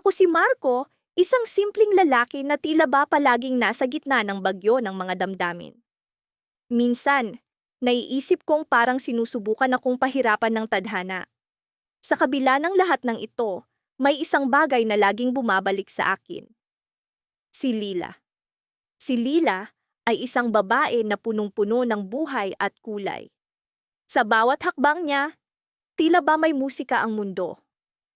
Ako si Marco, isang simpleng lalaki na tila ba palaging nasa gitna ng bagyo ng mga damdamin. Minsan, naiisip kong parang sinusubukan akong pahirapan ng tadhana. Sa kabila ng lahat ng ito, may isang bagay na laging bumabalik sa akin. Si Lila. Si Lila ay isang babae na punong-puno ng buhay at kulay. Sa bawat hakbang niya, tila ba may musika ang mundo.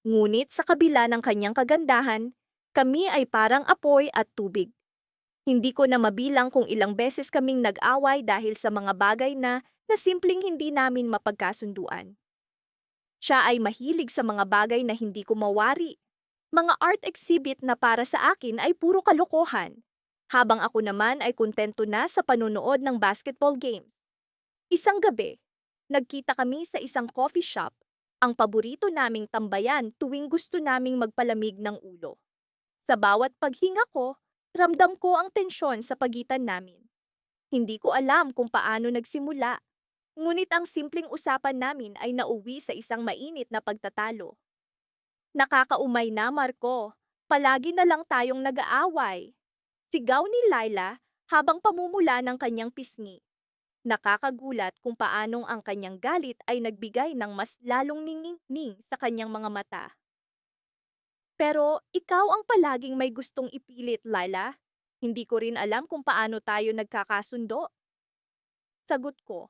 Ngunit sa kabila ng kanyang kagandahan, kami ay parang apoy at tubig. Hindi ko na mabilang kung ilang beses kaming nag-away dahil sa mga bagay na simpleng hindi namin mapagkasunduan. Siya ay mahilig sa mga bagay na hindi ko mawari. Mga art exhibit na para sa akin ay puro kalokohan. Habang ako naman ay kontento na sa panunood ng basketball games. Isang gabi, nagkita kami sa isang coffee shop, ang paborito naming tambayan tuwing gusto naming magpalamig ng ulo. Sa bawat paghinga ko, ramdam ko ang tensyon sa pagitan namin. Hindi ko alam kung paano nagsimula, ngunit ang simpleng usapan namin ay nauwi sa isang mainit na pagtatalo. Nakakaumay na, Marco. Palagi na lang tayong nag-aaway. Sigaw ni Laila habang pamumula ng kanyang pisngi. Nakakagulat kung paanong ang kanyang galit ay nagbigay ng mas lalong ningning sa kanyang mga mata. Pero ikaw ang palaging may gustong ipilit, Laila. Hindi ko rin alam kung paano tayo nagkakasundo. Sagot ko,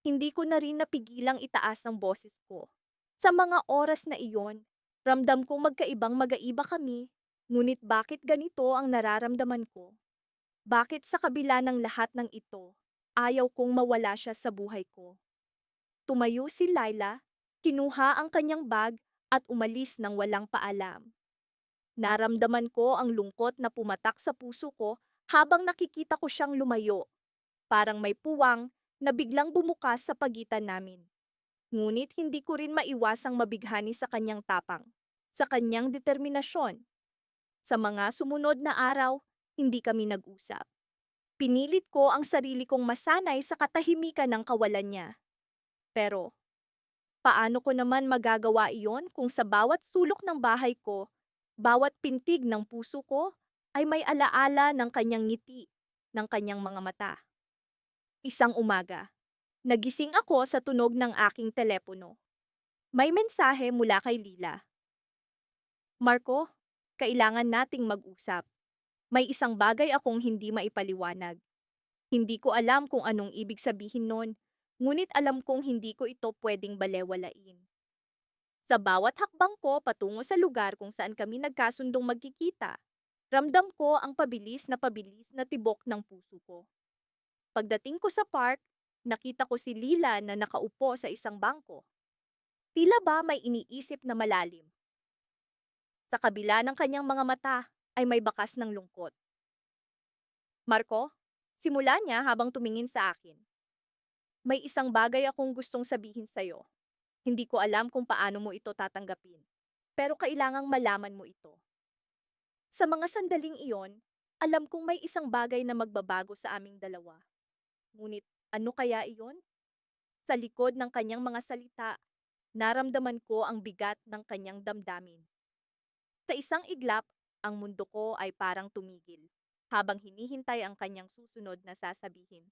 hindi ko na rin napigilang itaas ang boses ko. Sa mga oras na iyon, ramdam kong magkaibang magaiba kami. Ngunit bakit ganito ang nararamdaman ko? Bakit sa kabila ng lahat ng ito, ayaw kong mawala siya sa buhay ko? Tumayo si Laila, kinuha ang kanyang bag at umalis ng walang paalam. Naramdaman ko ang lungkot na pumatak sa puso ko habang nakikita ko siyang lumayo. Parang may puwang na biglang bumukas sa pagitan namin. Ngunit hindi ko rin maiwasang mabighani sa kanyang tapang, sa kanyang determinasyon. Sa mga sumunod na araw, hindi kami nag-usap. Pinilit ko ang sarili kong masanay sa katahimikan ng kawalan niya. Pero, paano ko naman magagawa iyon kung sa bawat sulok ng bahay ko, bawat pintig ng puso ko, ay may alaala ng kanyang ngiti, ng kanyang mga mata. Isang umaga, nagising ako sa tunog ng aking telepono. May mensahe mula kay Lila. Marco, kailangan nating mag-usap. May isang bagay akong hindi maipaliwanag. Hindi ko alam kung anong ibig sabihin nun, ngunit alam kong hindi ko ito pwedeng balewalain. Sa bawat hakbang ko patungo sa lugar kung saan kami nagkasundong magkikita, ramdam ko ang pabilis na tibok ng puso ko. Pagdating ko sa park, nakita ko si Lila na nakaupo sa isang bangko. Tila ba may iniisip na malalim. Sa kabila ng kanyang mga mata ay may bakas ng lungkot. Marco, simula niya habang tumingin sa akin. May isang bagay akong gustong sabihin sa'yo. Hindi ko alam kung paano mo ito tatanggapin, pero kailangang malaman mo ito. Sa mga sandaling iyon, alam kong may isang bagay na magbabago sa aming dalawa. Ngunit ano kaya iyon? Sa likod ng kanyang mga salita, naramdaman ko ang bigat ng kanyang damdamin. Sa isang iglap, ang mundo ko ay parang tumigil, habang hinihintay ang kanyang susunod na sasabihin.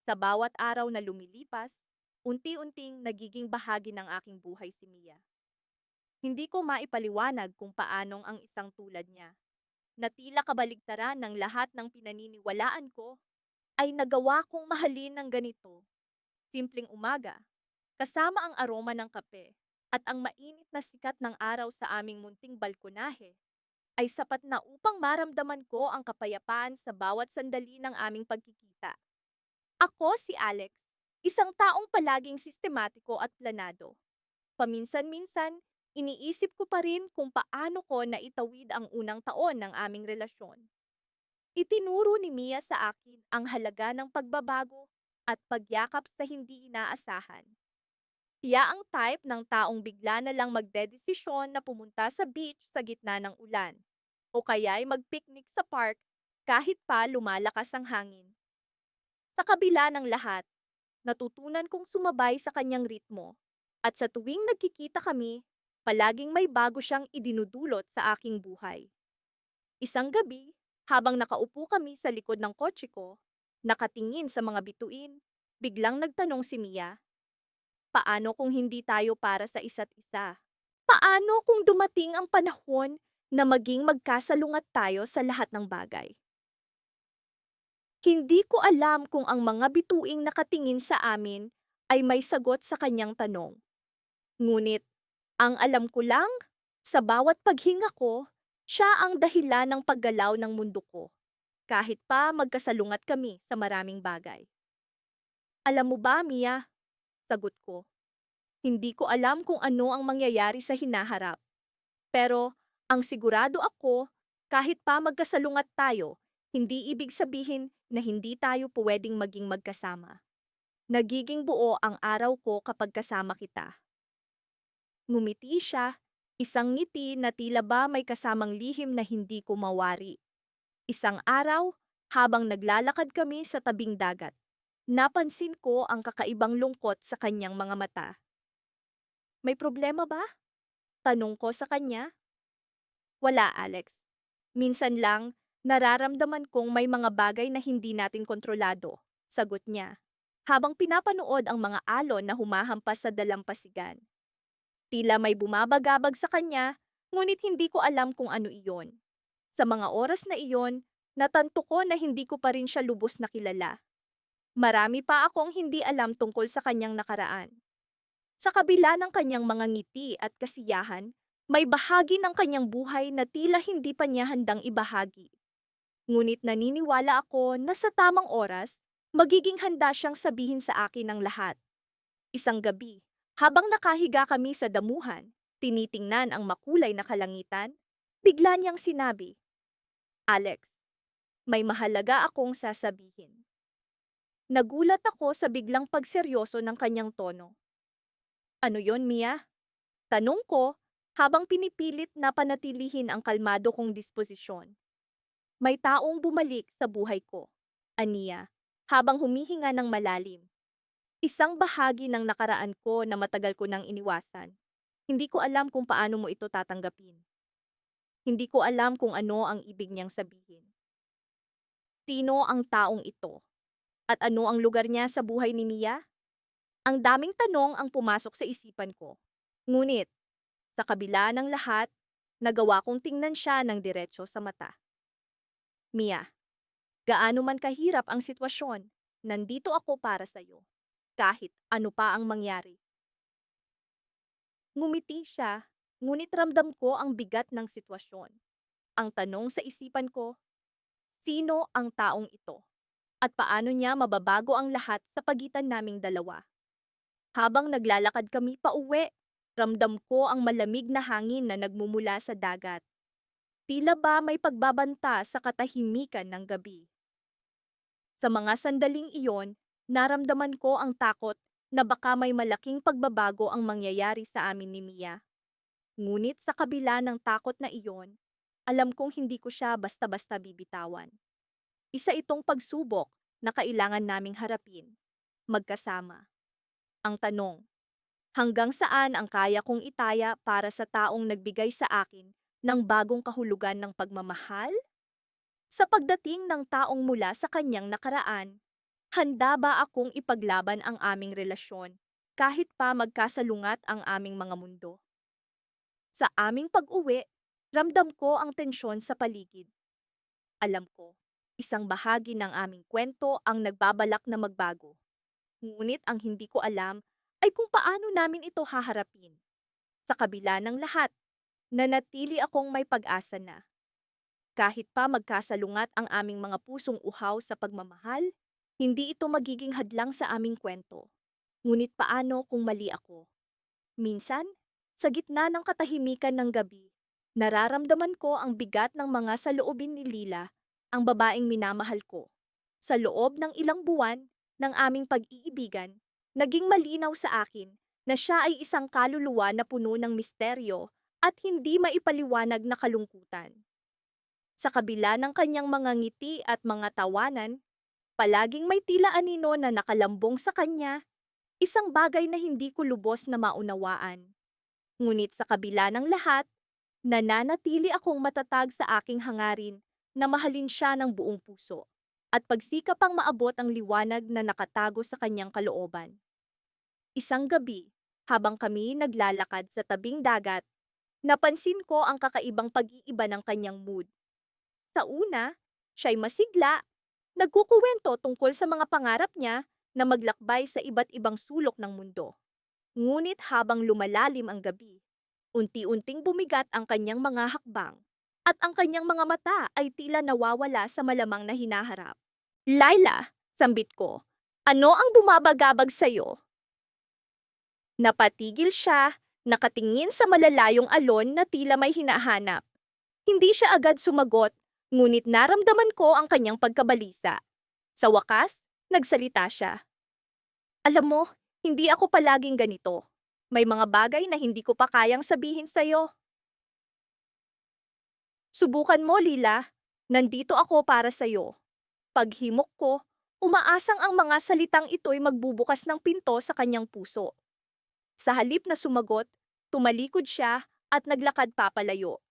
Sa bawat araw na lumilipas, unti-unting nagiging bahagi ng aking buhay si Mia. Hindi ko maipaliwanag kung paanong ang isang tulad niya, na tila kabaligtaran ng lahat ng pinaniniwalaan ko, ay nagawa kong mahalin ng ganito. Simpleng umaga, kasama ang aroma ng kape, at ang mainit na sikat ng araw sa aming munting balkonahe, ay sapat na upang maramdaman ko ang kapayapaan sa bawat sandali ng aming pagkikita. Ako si Alex, isang taong palaging sistematiko at planado. Paminsan-minsan, iniisip ko pa rin kung paano ko naitawid ang unang taon ng aming relasyon. Itinuro ni Mia sa akin ang halaga ng pagbabago at pagyakap sa hindi inaasahan. Siya ang type ng taong bigla na lang magdedesisyon na pumunta sa beach sa gitna ng ulan, o kaya'y magpiknik sa park kahit pa lumalakas ang hangin. Sa kabila ng lahat, natutunan kong sumabay sa kanyang ritmo, at sa tuwing nagkikita kami, Palaging may bago siyang idinudulot sa aking buhay. Isang gabi, habang nakaupo kami sa likod ng kotse ko, nakatingin sa mga bituin, biglang nagtanong si Mia, paano kung hindi tayo para sa isa't isa? Paano kung dumating ang panahon na maging magkasalungat tayo sa lahat ng bagay? Hindi ko alam kung ang mga bituing nakatingin sa amin ay may sagot sa kanyang tanong. Ngunit, ang alam ko lang, sa bawat paghinga ko, siya ang dahilan ng paggalaw ng mundo ko. Kahit pa magkasalungat kami sa maraming bagay. Alam mo ba, Mia? Sagot ko. Hindi ko alam kung ano ang mangyayari sa hinaharap. Pero, ang sigurado ako, kahit pa magkasalungat tayo, hindi ibig sabihin na hindi tayo pwedeng maging magkasama. Nagiging buo ang araw ko kapag kasama kita. Ngumiti siya, isang ngiti na tila ba may kasamang lihim na hindi ko mawari. Isang araw, habang naglalakad kami sa tabing dagat, napansin ko ang kakaibang lungkot sa kanyang mga mata. May problema ba? Tanong ko sa kanya. Wala, Alex. Minsan lang, nararamdaman kong may mga bagay na hindi natin kontrolado, sagot niya, habang pinapanood ang mga alon na humahampas sa dalampasigan. Tila may bumabagabag sa kanya, ngunit hindi ko alam kung ano iyon. Sa mga oras na iyon, natanto ko na hindi ko pa rin siya lubos na kilala. Marami pa akong hindi alam tungkol sa kanyang nakaraan. Sa kabila ng kanyang mga ngiti at kasiyahan, may bahagi ng kanyang buhay na tila hindi pa niya handang ibahagi. Ngunit naniniwala ako na sa tamang oras, magiging handa siyang sabihin sa akin ang lahat. Isang gabi, habang nakahiga kami sa damuhan, tinitingnan ang makulay na kalangitan, bigla niyang sinabi, Alex, may mahalaga akong sasabihin. Nagulat ako sa biglang pagseryoso ng kanyang tono. Ano yon, Mia? Tanong ko habang pinipilit na panatilihin ang kalmado kong disposisyon. May taong bumalik sa buhay ko, aniya, habang humihinga ng malalim. Isang bahagi ng nakaraan ko na matagal ko nang iniwasan. Hindi ko alam kung paano mo ito tatanggapin. Hindi ko alam kung ano ang ibig niyang sabihin. Sino ang taong ito? At ano ang lugar niya sa buhay ni Mia? Ang daming tanong ang pumasok sa isipan ko. Ngunit, sa kabila ng lahat, nagawa kong tingnan siya ng diretso sa mata. Mia, gaano man kahirap ang sitwasyon, nandito ako para sa'yo. Kahit ano pa ang mangyari. Ngumiti siya, ngunit ramdam ko ang bigat ng sitwasyon. Ang tanong sa isipan ko, sino ang taong ito? At paano niya mababago ang lahat sa pagitan naming dalawa? Habang naglalakad kami pauwi, ramdam ko ang malamig na hangin na nagmumula sa dagat. Tila ba may pagbabanta sa katahimikan ng gabi. Sa mga sandaling iyon, naramdaman ko ang takot na baka may malaking pagbabago ang mangyayari sa amin ni Mia. Ngunit sa kabila ng takot na iyon, alam kong hindi ko siya basta-basta bibitawan. Isa itong pagsubok na kailangan naming harapin, magkasama. Ang tanong, hanggang saan ang kaya kong itaya para sa taong nagbigay sa akin ng bagong kahulugan ng pagmamahal? Sa pagdating ng taong mula sa kanyang nakaraan, handa ba akong ipaglaban ang aming relasyon kahit pa magkasalungat ang aming mga mundo? Sa aming pag-uwi, ramdam ko ang tensyon sa paligid. Alam ko, isang bahagi ng aming kwento ang nagbabalak na magbago. Ngunit ang hindi ko alam ay kung paano namin ito haharapin. Sa kabila ng lahat, nanatili akong may pag-asa na. Kahit pa magkasalungat ang aming mga pusong uhaw sa pagmamahal, hindi ito magiging hadlang sa aming kwento. Ngunit paano kung mali ako? Minsan, sa gitna ng katahimikan ng gabi, nararamdaman ko ang bigat ng mga saloobin ni Lila, ang babaeng minamahal ko. Sa loob ng ilang buwan ng aming pag-iibigan, naging malinaw sa akin na siya ay isang kaluluwa na puno ng misteryo at hindi maipaliwanag na kalungkutan. Sa kabila ng kanyang mga ngiti at mga tawanan, palaging may tila anino na nakalambong sa kanya, isang bagay na hindi ko lubos na maunawaan. Ngunit sa kabila ng lahat, nananatili akong matatag sa aking hangarin na mahalin siya ng buong puso at pagsikap ang maabot ang liwanag na nakatago sa kanyang kalooban. Isang gabi, habang kami naglalakad sa tabing dagat, napansin ko ang kakaibang pag-iiba ng kanyang mood. Sa una, siya'y masigla, nagkukuwento tungkol sa mga pangarap niya na maglakbay sa iba't ibang sulok ng mundo. Ngunit habang lumalalim ang gabi, unti-unting bumigat ang kanyang mga hakbang at ang kanyang mga mata ay tila nawawala sa malamang na hinaharap. Laila, sambit ko, ano ang bumabagabag sa'yo? Napatigil siya, nakatingin sa malalayong alon na tila may hinahanap. Hindi siya agad sumagot, ngunit naramdaman ko ang kanyang pagkabalisa. Sa wakas, nagsalita siya. Alam mo, hindi ako palaging ganito. May mga bagay na hindi ko pa kayang sabihin sa'yo. Subukan mo, Lila. Nandito ako para sa'yo. Paghimok ko, umaasang ang mga salitang ito'y magbubukas ng pinto sa kanyang puso. Sa halip na sumagot, tumalikod siya at naglakad papalayo.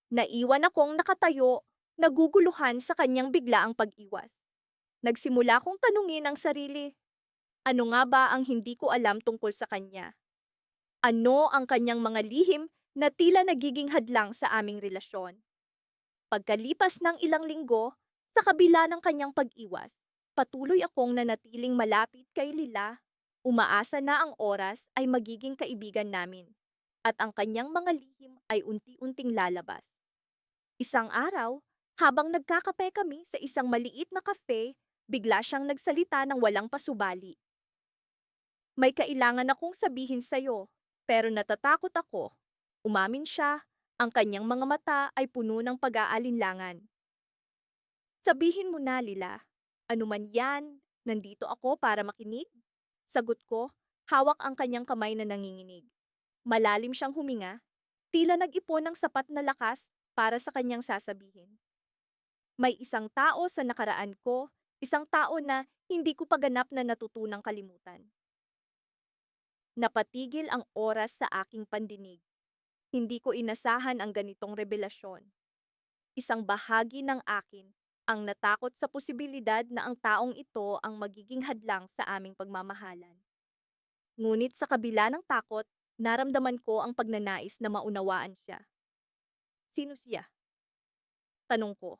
Naiwan akong nakatayo, naguguluhan sa kanyang biglaang pag-iwas. Nagsimula kong tanungin ang sarili. Ano nga ba ang hindi ko alam tungkol sa kanya? Ano ang kanyang mga lihim na tila nagiging hadlang sa aming relasyon? Pagkalipas ng ilang linggo, sa kabila ng kanyang pag-iwas, patuloy akong nanatiling malapit kay Lila. Umaasa na ang oras ay magiging kaibigan namin, at ang kanyang mga lihim ay unti-unting lalabas. Isang araw, habang nagkakape kami sa isang maliit na kafe, bigla siyang nagsalita ng walang pasubali. May kailangan akong sabihin sa'yo, pero natatakot ako. Umamin siya, ang kanyang mga mata ay puno ng pag-aalinlangan. Sabihin mo na, Lila. Ano man yan, nandito ako para makinig. Sagot ko, hawak ang kanyang kamay na nanginginig. Malalim siyang huminga, tila nag-ipon ng sapat na lakas para sa kanyang sasabihin. May isang tao sa nakaraan ko, isang tao na hindi ko pa ganap na natutunang kalimutan. Napatigil ang oras sa aking pandinig. Hindi ko inasahan ang ganitong revelasyon. Isang bahagi ng akin ang natakot sa posibilidad na ang taong ito ang magiging hadlang sa aming pagmamahalan. Ngunit sa kabila ng takot, naramdaman ko ang pagnanais na maunawaan siya. Sino siya? Tanong ko.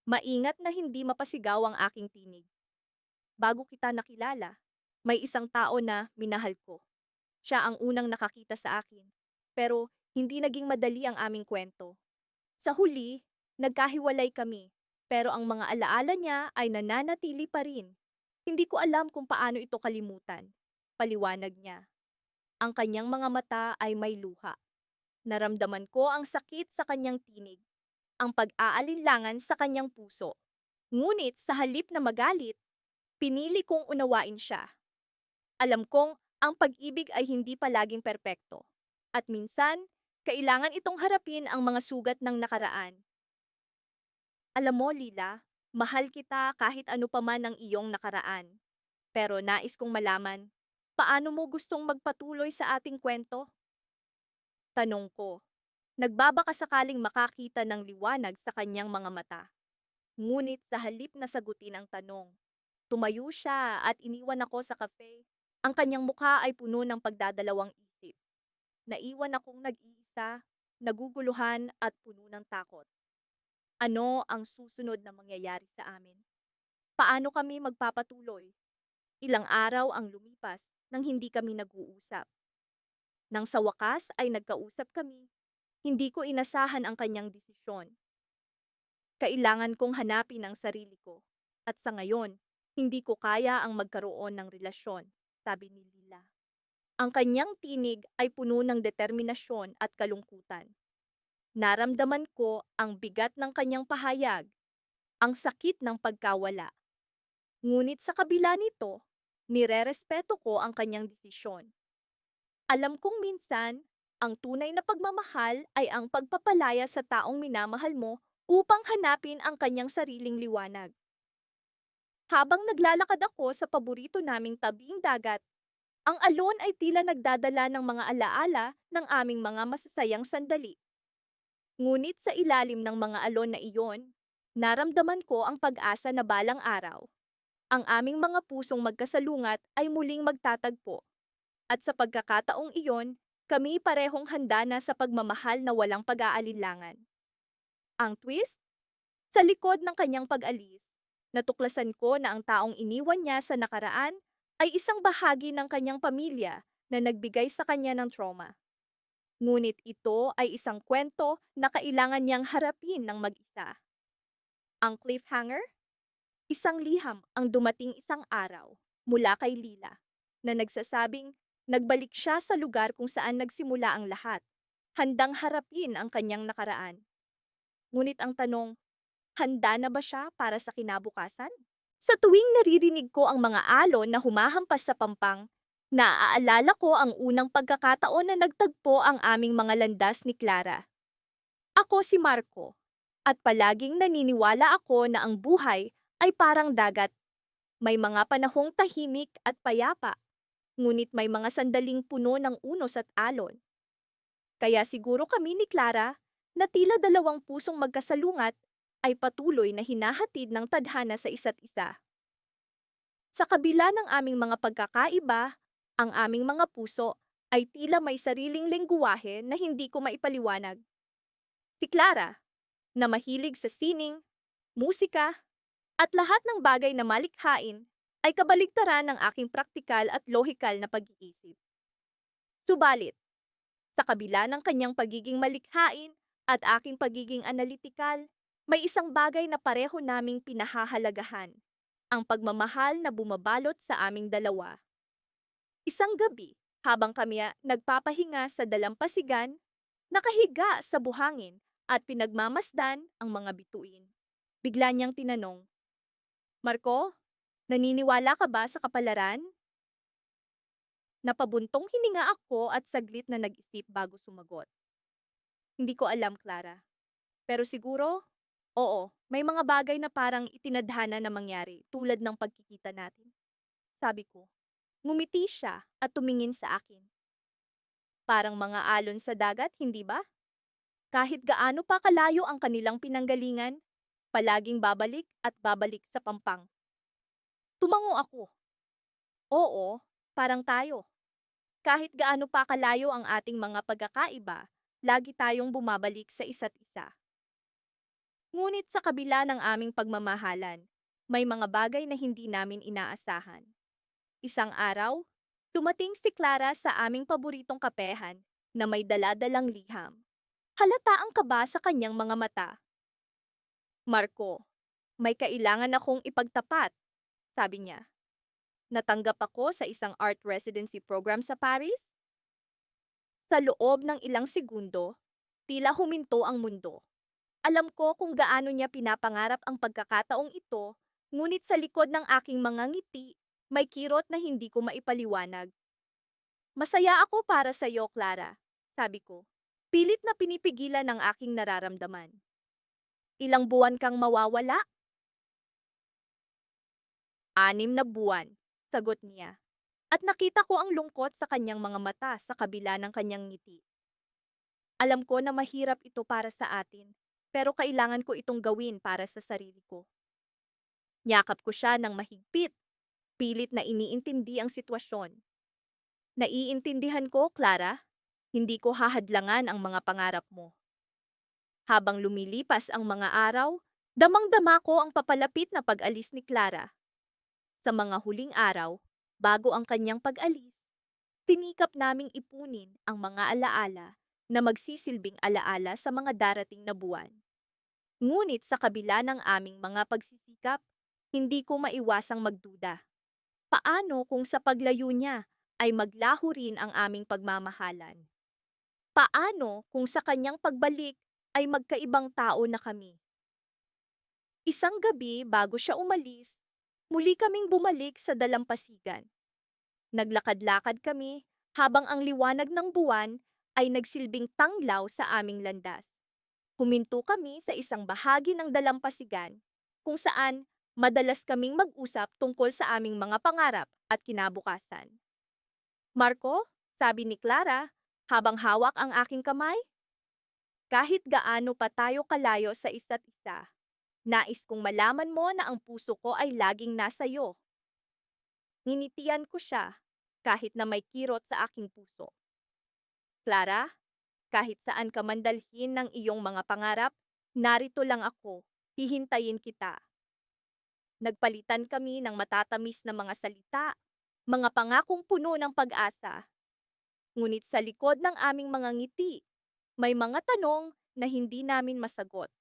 Maingat na hindi mapasigaw ang aking tinig. Bago kita nakilala, may isang tao na minahal ko. Siya ang unang nakakita sa akin. Pero hindi naging madali ang aming kwento. Sa huli, nagkahiwalay kami. Pero ang mga alaala niya ay nananatili pa rin. Hindi ko alam kung paano ito kalimutan. Paliwanag niya. Ang kanyang mga mata ay may luha. Naramdaman ko ang sakit sa kanyang tinig, ang pag-aalinlangan sa kanyang puso. Ngunit sa halip na magalit, pinili kong unawain siya. Alam kong ang pag-ibig ay hindi palaging perpekto. At minsan, kailangan itong harapin ang mga sugat ng nakaraan. Alam mo, Lila, mahal kita kahit ano pa man ang iyong nakaraan. Pero nais kong malaman, paano mo gustong magpatuloy sa ating kwento? Tanong ko. Nagbabaka sakaling makakita ng liwanag sa kanyang mga mata. Ngunit sa halip na sagutin ang tanong, tumayo siya at iniwan ako sa kafe. Ang kanyang mukha ay puno ng pagdadalawang isip. Naiwan akong nag-iisa, naguguluhan at puno ng takot. Ano ang susunod na mangyayari sa amin? Paano kami magpapatuloy? Ilang araw ang lumipas nang hindi kami nag-uusap. Nang sa wakas ay nagkausap kami, hindi ko inasahan ang kanyang desisyon. Kailangan kong hanapin ang sarili ko. At sa ngayon, hindi ko kaya ang magkaroon ng relasyon, sabi ni Lila. Ang kanyang tinig ay puno ng determinasyon at kalungkutan. Naramdaman ko ang bigat ng kanyang pahayag, ang sakit ng pagkawala. Ngunit sa kabila nito, nirerespeto ko ang kanyang desisyon. Alam kong minsan, ang tunay na pagmamahal ay ang pagpapalaya sa taong minamahal mo upang hanapin ang kanyang sariling liwanag. Habang naglalakad ako sa paborito naming tabing dagat, Ang alon ay tila nagdadala ng mga alaala ng aming mga masasayang sandali. Ngunit sa ilalim ng mga alon na iyon, naramdaman ko ang pag-asa na balang araw. Ang aming mga pusong magkasalungat ay muling magtatagpo. At sa pagkakataong iyon, kami parehong handa na sa pagmamahal na walang pag-aalinlangan. Ang twist? Sa likod ng kanyang pag-alis, natuklasan ko na ang taong iniwan niya sa nakaraan ay isang bahagi ng kanyang pamilya na nagbigay sa kanya ng trauma. Ngunit ito ay isang kwento na kailangan niyang harapin ng mag-isa. Ang cliffhanger? Isang liham ang dumating isang araw mula kay Lila na nagsasabing nagbalik siya sa lugar kung saan nagsimula ang lahat, handang harapin ang kanyang nakaraan. Ngunit ang tanong, handa na ba siya para sa kinabukasan? Sa tuwing naririnig ko ang mga alon na humahampas sa pampang, naaalala ko ang unang pagkakataon na nagtagpo ang aming mga landas ni Clara. Ako si Marco, at palaging naniniwala ako na ang buhay ay parang dagat. May mga panahong tahimik at payapa, ngunit may mga sandaling puno ng unos at alon. Kaya siguro kami ni Clara, na tila dalawang pusong magkasalungat, ay patuloy na hinahatid ng tadhana sa isa't isa. Sa kabila ng aming mga pagkakaiba, ang aming mga puso ay tila may sariling lengguwahe na hindi ko maipaliwanag. Si Clara, na mahilig sa sining, musika, at lahat ng bagay na malikhain, ay kabaligtaran ng aking praktikal at lohikal na pag-iisip. Subalit, sa kabila ng kanyang pagiging malikhain at aking pagiging analytical, may isang bagay na pareho naming pinahahalagahan, ang pagmamahal na bumabalot sa aming dalawa. Isang gabi, habang kami nagpapahinga sa dalampasigan, nakahiga sa buhangin at pinagmamasdan ang mga bituin. Bigla niyang tinanong, Marco, naniniwala ka ba sa kapalaran? Napabuntong hininga ako at saglit na nag-isip bago sumagot. Hindi ko alam, Clara. Pero siguro, oo, may mga bagay na parang itinadhana na mangyari tulad ng pagkikita natin. Sabi ko, ngumiti siya at tumingin sa akin. Parang mga alon sa dagat, hindi ba? Kahit gaano pa kalayo ang kanilang pinanggalingan, palaging babalik at babalik sa pampang. Tumango ako. Oo, parang tayo. Kahit gaano pa kalayo ang ating mga pagkakaiba, lagi tayong bumabalik sa isa't isa. Ngunit sa kabila ng aming pagmamahalan, may mga bagay na hindi namin inaasahan. Isang araw, dumating si Clara sa aming paboritong kapehan na may daladalang liham. Halata ang kaba sa kanyang mga mata. Marco, may kailangan akong ipagtapat, sabi niya. Natanggap ako sa isang art residency program sa Paris. Sa loob ng ilang segundo, tila huminto ang mundo. Alam ko kung gaano niya pinapangarap ang pagkakataong ito, ngunit sa likod ng aking mga ngiti, may kirot na hindi ko maipaliwanag. Masaya ako para sa iyo, Clara, sabi ko. Pilit na pinipigilan ang aking nararamdaman. Ilang buwan kang mawawala? 6 na buwan, sagot niya. At nakita ko ang lungkot sa kanyang mga mata sa kabila ng kanyang ngiti. Alam ko na mahirap ito para sa atin, pero kailangan ko itong gawin para sa sarili ko. Yakap ko siya ng mahigpit, pilit na iniintindi ang sitwasyon. Naiintindihan ko, Clara, hindi ko hahadlangan ang mga pangarap mo. Habang lumilipas ang mga araw, damang-dama ko ang papalapit na pag-alis ni Clara. Sa mga huling araw, bago ang kanyang pag-alis, tinikap naming ipunin ang mga alaala na magsisilbing alaala sa mga darating na buwan. Ngunit sa kabila ng aming mga pagsisikap, hindi ko maiwasang magduda. Paano kung sa paglayo niya ay maglaho rin ang aming pagmamahalan? Paano kung sa kanyang pagbalik ay magkaibang tao na kami? Isang gabi bago siya umalis, muli kaming bumalik sa dalampasigan. Naglakad-lakad kami habang ang liwanag ng buwan ay nagsilbing tanglaw sa aming landas. Huminto kami sa isang bahagi ng dalampasigan kung saan madalas kaming mag-usap tungkol sa aming mga pangarap at kinabukasan. Marco, sabi ni Clara, habang hawak ang aking kamay, kahit gaano pa tayo kalayo sa isa't isa, nais kong malaman mo na ang puso ko ay laging nasa iyo. Ninitian ko siya, kahit na may kirot sa aking puso. Clara, kahit saan ka man dalhin ng iyong mga pangarap, narito lang ako, hihintayin kita. Nagpalitan kami ng matatamis na mga salita, mga pangakong puno ng pag-asa. Ngunit sa likod ng aming mga ngiti, may mga tanong na hindi namin masagot.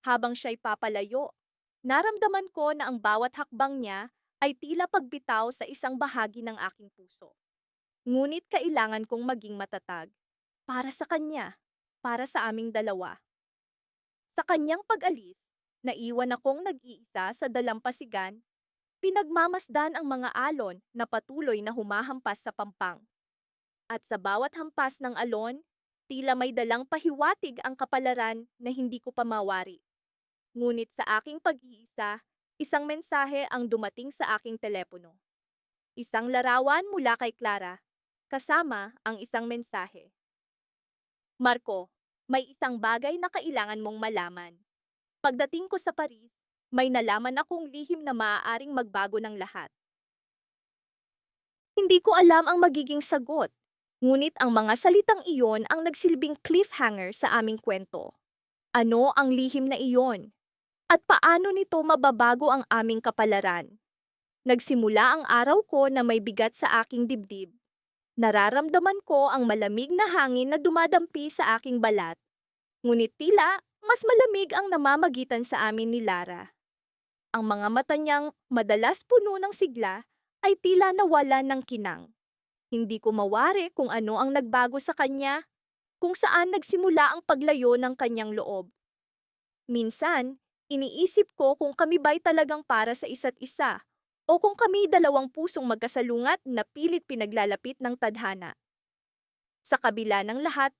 Habang siya'y papalayo, naramdaman ko na ang bawat hakbang niya ay tila pagbitaw sa isang bahagi ng aking puso. Ngunit kailangan kong maging matatag. Para sa kanya, para sa aming dalawa. Sa kanyang pag-alis, naiwan akong nag-iisa sa dalampasigan, pinagmamasdan ang mga alon na patuloy na humahampas sa pampang. At sa bawat hampas ng alon, tila may dalang pahiwatig ang kapalaran na hindi ko pa mawari. Ngunit sa aking pag-iisa, isang mensahe ang dumating sa aking telepono. Isang larawan mula kay Clara, kasama ang isang mensahe. Marco, may isang bagay na kailangan mong malaman. Pagdating ko sa Paris, may nalaman akong lihim na maaaring magbago ng lahat. Hindi ko alam ang magiging sagot, ngunit ang mga salitang iyon ang nagsilbing cliffhanger sa aming kwento. Ano ang lihim na iyon? At paano nito mababago ang aming kapalaran? Nagsimula ang araw ko na may bigat sa aking dibdib. Nararamdaman ko ang malamig na hangin na dumadampi sa aking balat. Ngunit tila, mas malamig ang namamagitan sa amin ni Lara. Ang mga mata niyang madalas puno ng sigla ay tila nawalan ng kinang. Hindi ko mawari kung ano ang nagbago sa kanya, kung saan nagsimula ang paglayo ng kanyang loob. Minsan, iniisip ko kung kami ba'y talagang para sa isa't isa, o kung kami dalawang pusong magkasalungat na pilit pinaglalapit ng tadhana. Sa kabila ng lahat,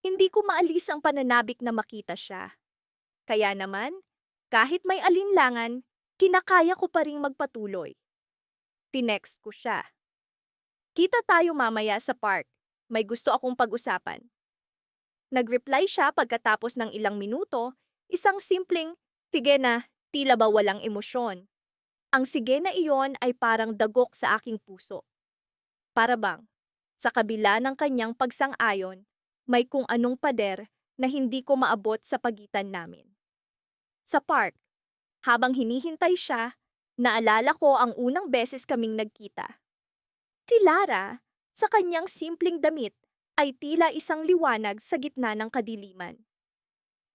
hindi ko maalis ang pananabik na makita siya. Kaya naman, kahit may alinlangan, kinakaya ko pa ring magpatuloy. Tinext ko siya. Kita tayo mamaya sa park. May gusto akong pag-usapan. Nag-reply siya pagkatapos ng ilang minuto, isang simpleng, sige na, tila ba walang emosyon. Ang sige na iyon ay parang dagok sa aking puso. Para bang, sa kabila ng kanyang pagsang-ayon, may kung anong pader na hindi ko maabot sa pagitan namin. Sa park, habang hinihintay siya, naalala ko ang unang beses kaming nagkita. Si Lara, sa kanyang simpleng damit, ay tila isang liwanag sa gitna ng kadiliman.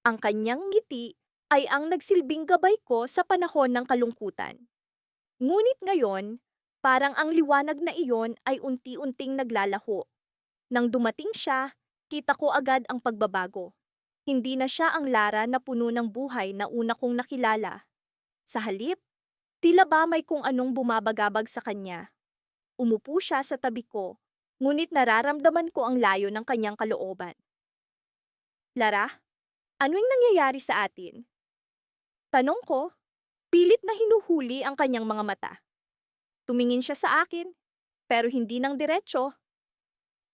Ang kanyang ngiti ay ang nagsilbing gabay ko sa panahon ng kalungkutan. Ngunit ngayon, parang ang liwanag na iyon ay unti-unting naglalaho. Nang dumating siya, kita ko agad ang pagbabago. Hindi na siya ang Lara na puno ng buhay na una kong nakilala. Sa halip, tila ba may kung anong bumabagabag sa kanya. Umupo siya sa tabi ko, ngunit nararamdaman ko ang layo ng kanyang kalooban. Lara, anong nangyayari sa atin? Tanong ko, pilit na hinuhuli ang kanyang mga mata. Tumingin siya sa akin, pero hindi ng diretso.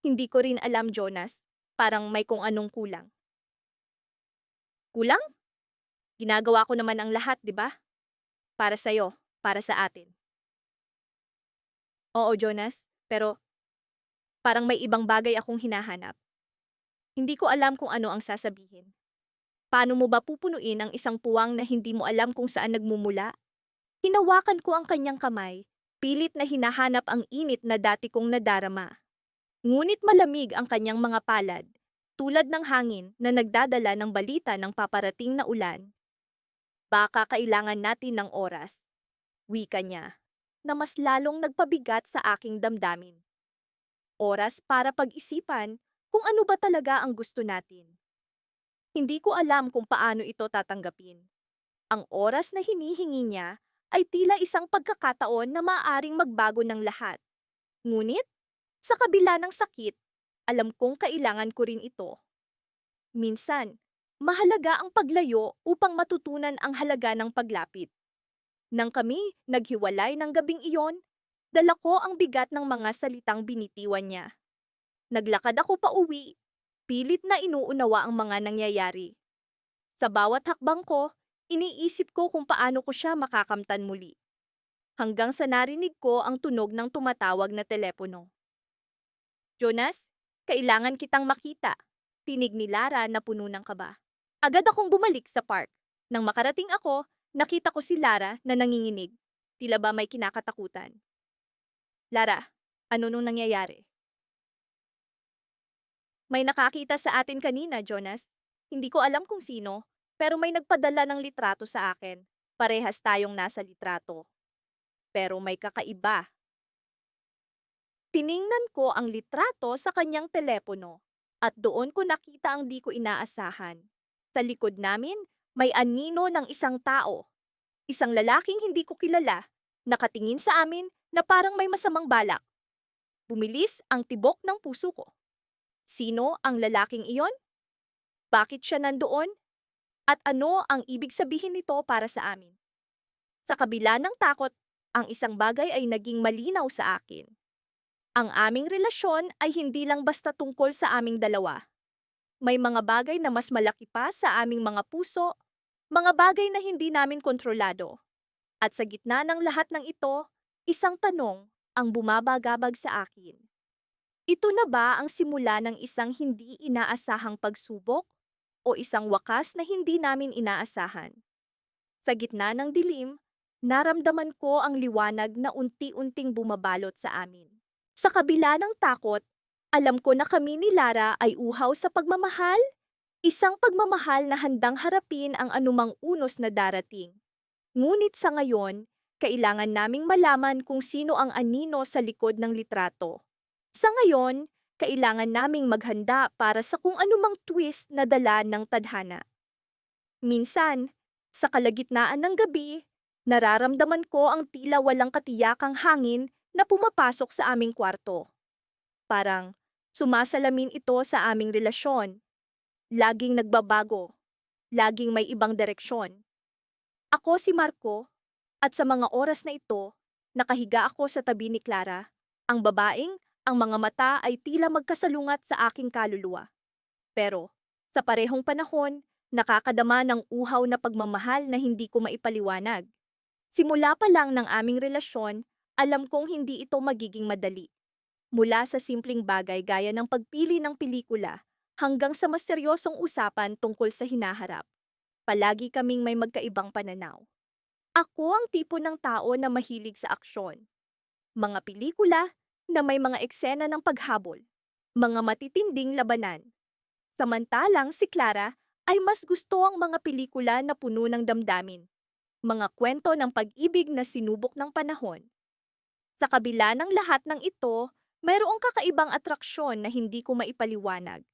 Hindi ko rin alam, Jonas. Parang may kung anong kulang. Kulang? Ginagawa ko naman ang lahat, di ba? Para sa'yo, para sa atin. Oo, Jonas, pero parang may ibang bagay akong hinahanap. Hindi ko alam kung ano ang sasabihin. Paano mo ba pupunuin ang isang puwang na hindi mo alam kung saan nagmumula? Hinawakan ko ang kanyang kamay, pilit na hinahanap ang init na dati kong nadarama. Ngunit malamig ang kanyang mga palad, tulad ng hangin na nagdadala ng balita ng paparating na ulan. Baka kailangan natin ng oras, wika niya, na mas lalong nagpabigat sa aking damdamin. Oras para pag-isipan kung ano ba talaga ang gusto natin. Hindi ko alam kung paano ito tatanggapin. Ang oras na hinihingi niya ay tila isang pagkakataon na maaaring magbago ng lahat. Ngunit, sa kabila ng sakit, alam kong kailangan ko rin ito. Minsan, mahalaga ang paglayo upang matutunan ang halaga ng paglapit. Nang kami naghiwalay ng gabing iyon, Dala ko ang bigat ng mga salitang binitiwan niya. Naglakad ako pa uwi, pilit na inuunawa ang mga nangyayari. Sa bawat hakbang ko, iniisip ko kung paano ko siya makakamtan muli. Hanggang sa narinig ko ang tunog ng tumatawag na telepono. Jonas, kailangan kitang makita. Tinig ni Lara na puno ng kaba. Agad akong bumalik sa park. Nang makarating ako, nakita ko si Lara na nanginginig. Tila ba may kinakatakutan. Lara, ano nung nangyayari? May nakakita sa atin kanina, Jonas. Hindi ko alam kung sino, pero may nagpadala ng litrato sa akin. Parehas tayong nasa litrato. Pero may kakaiba. Tiningnan ko ang litrato sa kanyang telepono at doon ko nakita ang di ko inaasahan. Sa likod namin, may anino ng isang tao. Isang lalaking hindi ko kilala, nakatingin sa amin na parang may masamang balak. Bumilis ang tibok ng puso ko. Sino ang lalaking iyon? Bakit siya nandoon? At ano ang ibig sabihin nito para sa amin? Sa kabila ng takot, ang isang bagay ay naging malinaw sa akin. Ang aming relasyon ay hindi lang basta tungkol sa aming dalawa. May mga bagay na mas malaki pa sa aming mga puso, mga bagay na hindi namin kontrolado. At sa gitna ng lahat ng ito, isang tanong ang bumabagabag sa akin. Ito na ba ang simula ng isang hindi inaasahang pagsubok o isang wakas na hindi namin inaasahan? Sa gitna ng dilim, naramdaman ko ang liwanag na unti-unting bumabalot sa amin. Sa kabila ng takot, alam ko na kami ni Lara ay uhaw sa pagmamahal, isang pagmamahal na handang harapin ang anumang unos na darating. Ngunit sa ngayon, kailangan naming malaman kung sino ang anino sa likod ng litrato. Sa ngayon, kailangan naming maghanda para sa kung anumang twist na dala ng tadhana. Minsan, sa kalagitnaan ng gabi, nararamdaman ko ang tila walang katiyakang hangin na pumapasok sa aming kwarto. Parang sumasalamin ito sa aming relasyon. Laging nagbabago. Laging may ibang direksyon. Ako si Marco, at sa mga oras na ito, nakahiga ako sa tabi ni Clara, ang babaeng ang mga mata ay tila magkasalungat sa aking kaluluwa. Pero, sa parehong panahon, nakakadama ng uhaw na pagmamahal na hindi ko maipaliwanag. Simula pa lang ng aming relasyon, alam kong hindi ito magiging madali. Mula sa simpleng bagay gaya ng pagpili ng pelikula hanggang sa mas seryosong usapan tungkol sa hinaharap. Palagi kaming may magkaibang pananaw. Ako ang tipo ng tao na mahilig sa aksyon. Mga pelikula na may mga eksena ng paghabol, mga matitinding labanan. Samantalang si Clara ay mas gusto ang mga pelikula na puno ng damdamin, mga kwento ng pag-ibig na sinubok ng panahon. Sa kabila ng lahat ng ito, mayroong kakaibang atraksyon na hindi ko maipaliwanag.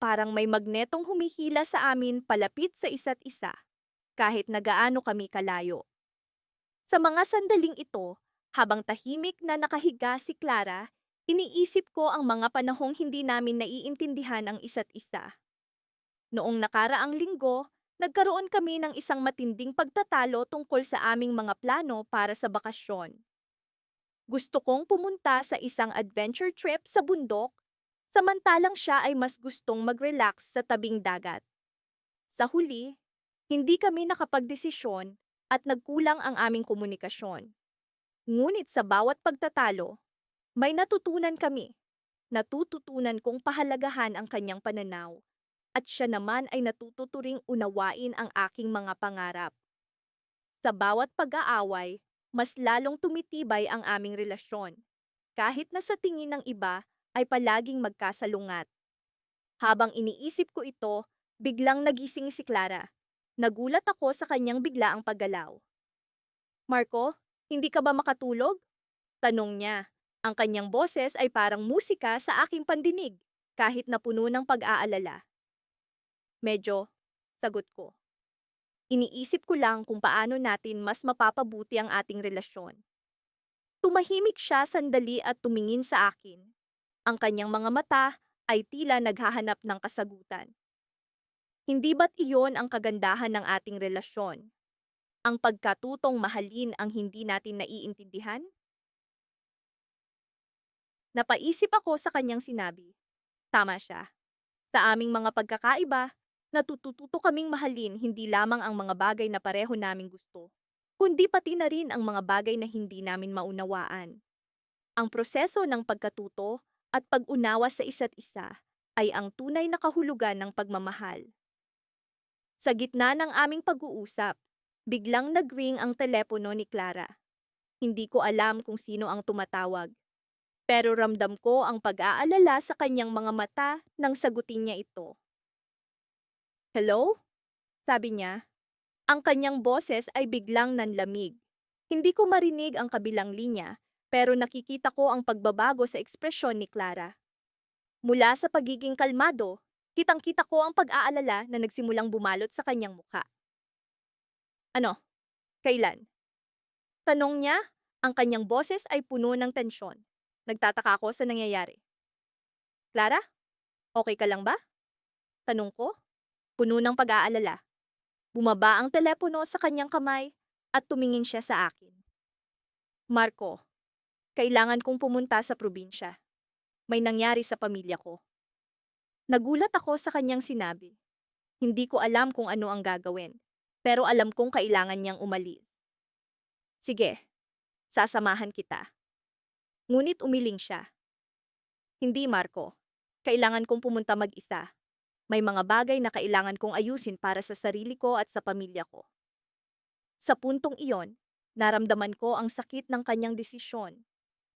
Parang may magnetong humihila sa amin palapit sa isa't isa, kahit na gaano kami kalayo. Sa mga sandaling ito, habang tahimik na nakahiga si Clara, iniisip ko ang mga panahong hindi namin naiintindihan ang isa't isa. Noong nakaraang linggo, nagkaroon kami ng isang matinding pagtatalo tungkol sa aming mga plano para sa bakasyon. Gusto kong pumunta sa isang adventure trip sa bundok, samantalang siya ay mas gustong mag-relax sa tabing dagat. Sa huli, hindi kami nakapagdesisyon at nagkulang ang aming komunikasyon. Ngunit sa bawat pagtatalo, may natutunan kami. Natututunan kong pahalagahan ang kanyang pananaw at siya naman ay natututuring unawain ang aking mga pangarap. Sa bawat pag-aaway, mas lalong tumitibay ang aming relasyon. Kahit na sa tingin ng iba ay palaging magkasalungat. Habang iniisip ko ito, biglang nagising si Clara. Nagulat ako sa kanyang biglaang paggalaw. Marco, hindi ka ba makatulog? Tanong niya. Ang kanyang boses ay parang musika sa aking pandinig, kahit na puno ng pag-aalala. Medyo, sagot ko. Iniisip ko lang kung paano natin mas mapapabuti ang ating relasyon. Tumahimik siya sandali at tumingin sa akin. Ang kanyang mga mata ay tila naghahanap ng kasagutan. Hindi ba't iyon ang kagandahan ng ating relasyon? Ang pagkatutong mahalin ang hindi natin naiintindihan? Napaisip ako sa kanyang sinabi. Tama siya. Sa aming mga pagkakaiba, natututo kaming mahalin hindi lamang ang mga bagay na pareho naming gusto, kundi pati na rin ang mga bagay na hindi namin maunawaan. Ang proseso ng pagkatuto at pag-unawa sa isa't isa ay ang tunay na kahulugan ng pagmamahal. Sa gitna ng aming pag-uusap, biglang nag-ring ang telepono ni Clara. Hindi ko alam kung sino ang tumatawag, pero ramdam ko ang pag-aalala sa kanyang mga mata nang sagutin niya ito. Hello? Sabi niya. Ang kanyang boses ay biglang nanlamig. Hindi ko marinig ang kabilang linya, pero nakikita ko ang pagbabago sa ekspresyon ni Clara. Mula sa pagiging kalmado, kitang-kita ko ang pag-aalala na nagsimulang bumalot sa kanyang mukha. Ano? Kailan? Tanong niya, ang kanyang boses ay puno ng tensyon. Nagtataka ako sa nangyayari. Clara? Okay ka lang ba? Tanong ko, puno ng pag-aalala. Bumaba ang telepono sa kanyang kamay at tumingin siya sa akin. Marco, kailangan kong pumunta sa probinsya. May nangyari sa pamilya ko. Nagulat ako sa kanyang sinabi. Hindi ko alam kung ano ang gagawin, pero alam kong kailangan niyang umalis. Sige, sasamahan kita. Ngunit umiling siya. Hindi, Marco. Kailangan kong pumunta mag-isa. May mga bagay na kailangan kong ayusin para sa sarili ko at sa pamilya ko. Sa puntong iyon, naramdaman ko ang sakit ng kanyang desisyon,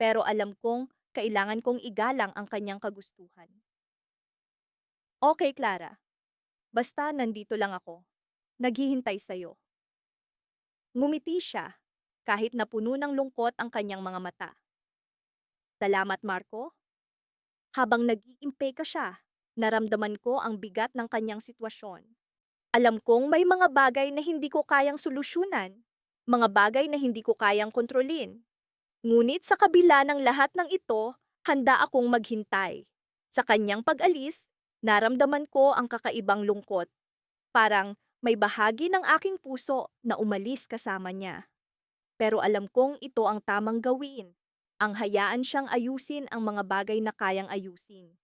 pero alam kong kailangan kong igalang ang kanyang kagustuhan. Okay, Clara. Basta nandito lang ako. Naghihintay sa'yo. Ngumiti siya, kahit na puno ng lungkot ang kanyang mga mata. Salamat, Marco. Habang nag-iimpay ka siya, naramdaman ko ang bigat ng kanyang sitwasyon. Alam kong may mga bagay na hindi ko kayang solusyonan, mga bagay na hindi ko kayang kontrolin. Ngunit sa kabila ng lahat ng ito, handa akong maghintay. Sa kanyang pag-alis, naramdaman ko ang kakaibang lungkot. Parang may bahagi ng aking puso na umalis kasama niya. Pero alam kong ito ang tamang gawin. Ang hayaan siyang ayusin ang mga bagay na kayang ayusin.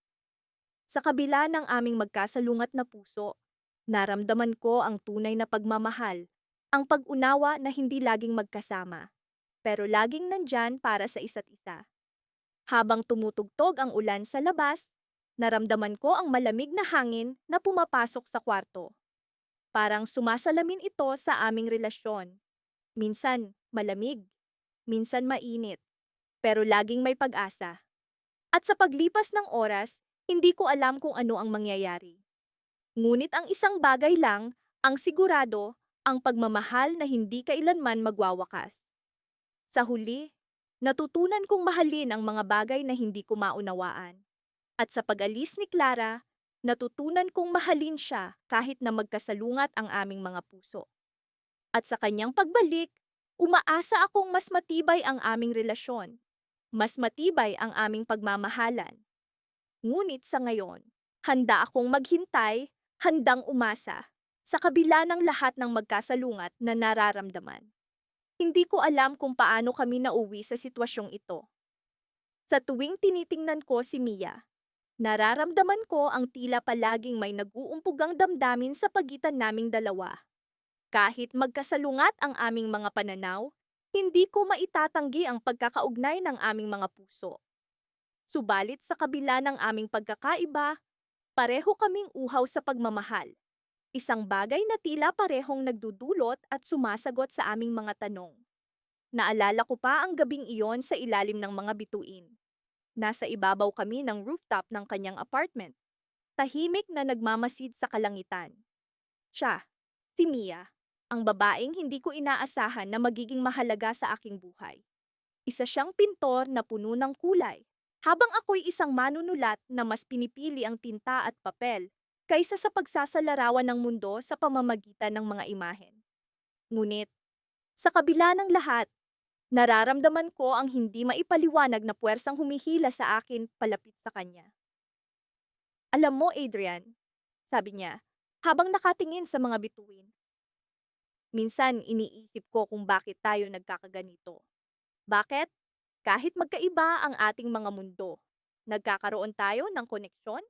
Sa kabila ng aming magkasalungat na puso, naramdaman ko ang tunay na pagmamahal, ang pag-unawa na hindi laging magkasama, pero laging nandyan para sa isa't isa. Habang tumutugtog ang ulan sa labas, naramdaman ko ang malamig na hangin na pumapasok sa kwarto. Parang sumasalamin ito sa aming relasyon. Minsan malamig, minsan mainit, pero laging may pag-asa. At sa paglipas ng oras, hindi ko alam kung ano ang mangyayari. Ngunit ang isang bagay lang, ang sigurado, ang pagmamahal na hindi kailanman magwawakas. Sa huli, natutunan kong mahalin ang mga bagay na hindi ko maunawaan. At sa pag-alis ni Clara, natutunan kong mahalin siya kahit na magkasalungat ang aming mga puso. At sa kanyang pagbalik, umaasa akong mas matibay ang aming relasyon. Mas matibay ang aming pagmamahalan. Ngunit sa ngayon, handa akong maghintay, handang umasa, sa kabila ng lahat ng magkasalungat na nararamdaman. Hindi ko alam kung paano kami nauwi sa sitwasyong ito. Sa tuwing tinitingnan ko si Mia, nararamdaman ko ang tila palaging may nag-uumpugang damdamin sa pagitan naming dalawa. Kahit magkasalungat ang aming mga pananaw, hindi ko maitatanggi ang pagkakaugnay ng aming mga puso. Subalit sa kabila ng aming pagkakaiba, pareho kaming uhaw sa pagmamahal. Isang bagay na tila parehong nagdudulot at sumasagot sa aming mga tanong. Naalala ko pa ang gabing iyon sa ilalim ng mga bituin. Nasa ibabaw kami ng rooftop ng kanyang apartment. Tahimik na nagmamasid sa kalangitan. Siya, si Mia, ang babaeng hindi ko inaasahan na magiging mahalaga sa aking buhay. Isa siyang pintor na puno ng kulay, habang ako'y isang manunulat na mas pinipili ang tinta at papel kaysa sa pagsasalarawan ng mundo sa pamamagitan ng mga imahen. Ngunit, sa kabila ng lahat, nararamdaman ko ang hindi maipaliwanag na puwersang humihila sa akin palapit sa kanya. Alam mo, Adrian, sabi niya, habang nakatingin sa mga bituin. Minsan iniisip ko kung bakit tayo nagkakaganito. Bakit? Kahit magkaiba ang ating mga mundo, nagkakaroon tayo ng koneksyon.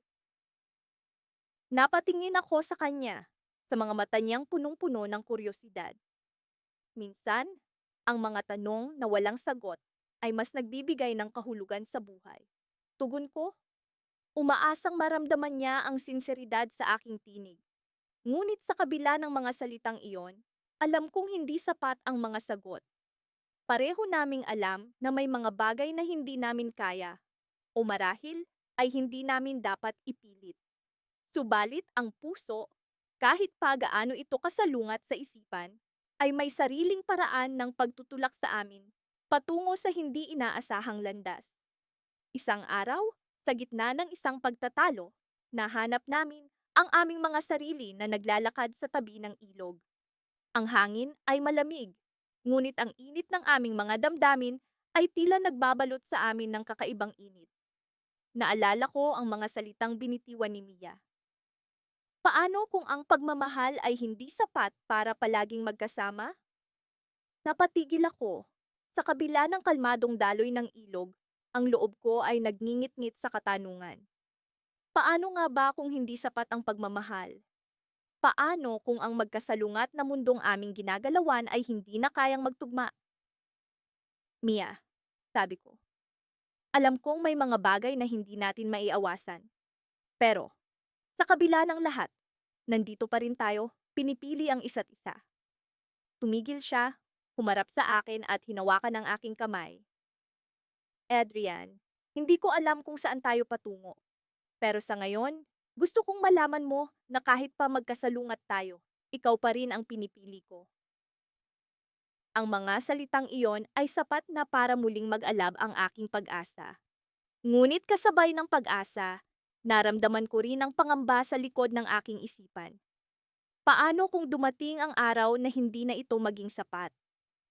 Napatingin ako sa kanya, sa mga mata niyang punong-puno ng kuryosidad. Minsan, ang mga tanong na walang sagot ay mas nagbibigay ng kahulugan sa buhay. Tugon ko, umaasang maramdaman niya ang sinseridad sa aking tinig. Ngunit sa kabila ng mga salitang iyon, alam kong hindi sapat ang mga sagot. Pareho naming alam na may mga bagay na hindi namin kaya o marahil ay hindi namin dapat ipilit. Subalit ang puso, kahit pa gaano ito kasalungat sa isipan, ay may sariling paraan ng pagtutulak sa amin patungo sa hindi inaasahang landas. Isang araw, sa gitna ng isang pagtatalo, nahanap namin ang aming mga sarili na naglalakad sa tabi ng ilog. Ang hangin ay malamig, ngunit ang init ng aming mga damdamin ay tila nagbabalot sa amin ng kakaibang init. Naalala ko ang mga salitang binitiwan ni Mia. Paano kung ang pagmamahal ay hindi sapat para palaging magkasama? Napatigil ako. Sa kabila ng kalmadong daloy ng ilog, ang loob ko ay nagngingit-ngit sa katanungan. Paano nga ba kung hindi sapat ang pagmamahal? Paano kung ang magkasalungat na mundong aming ginagalawan ay hindi na kayang magtugma? Mia, sabi ko, alam kong may mga bagay na hindi natin maiawasan. Pero, sa kabila ng lahat, nandito pa rin tayo, pinipili ang isa't isa. Tumigil siya, humarap sa akin at hinawakan ang aking kamay. Adrian, hindi ko alam kung saan tayo patungo. Pero sa ngayon, gusto kong malaman mo na kahit pa magkasalungat tayo, ikaw pa rin ang pinipili ko. Ang mga salitang iyon ay sapat na para muling mag-alab ang aking pag-asa. Ngunit kasabay ng pag-asa, naramdaman ko rin ang pangamba sa likod ng aking isipan. Paano kung dumating ang araw na hindi na ito maging sapat?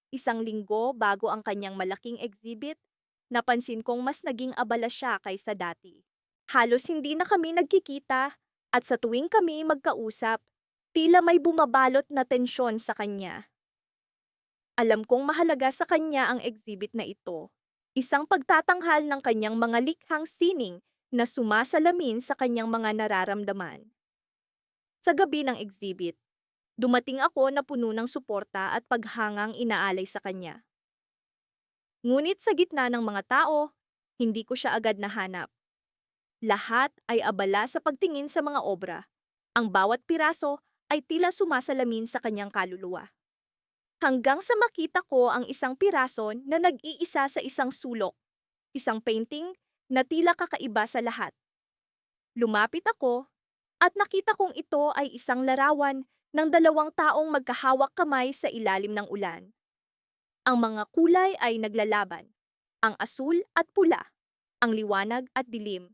Isang linggo bago ang kanyang malaking exhibit, napansin kong mas naging abala siya kaysa dati. Halos hindi na kami nagkikita at sa tuwing kami magkausap, tila may bumabalot na tensyon sa kanya. Alam kong mahalaga sa kanya ang exhibit na ito. Isang pagtatanghal ng kanyang mga likhang sining na sumasalamin sa kanyang mga nararamdaman. Sa gabi ng exhibit, dumating ako na puno ng suporta at paghangang inaalay sa kanya. Ngunit sa gitna ng mga tao, hindi ko siya agad nahanap. Lahat ay abala sa pagtingin sa mga obra. Ang bawat piraso ay tila sumasalamin sa kanyang kaluluwa. Hanggang sa makita ko ang isang piraso na nag-iisa sa isang sulok. Isang painting na tila kakaiba sa lahat. Lumapit ako at nakita kong ito ay isang larawan ng dalawang taong magkahawak kamay sa ilalim ng ulan. Ang mga kulay ay naglalaban. Ang asul at pula. Ang liwanag at dilim.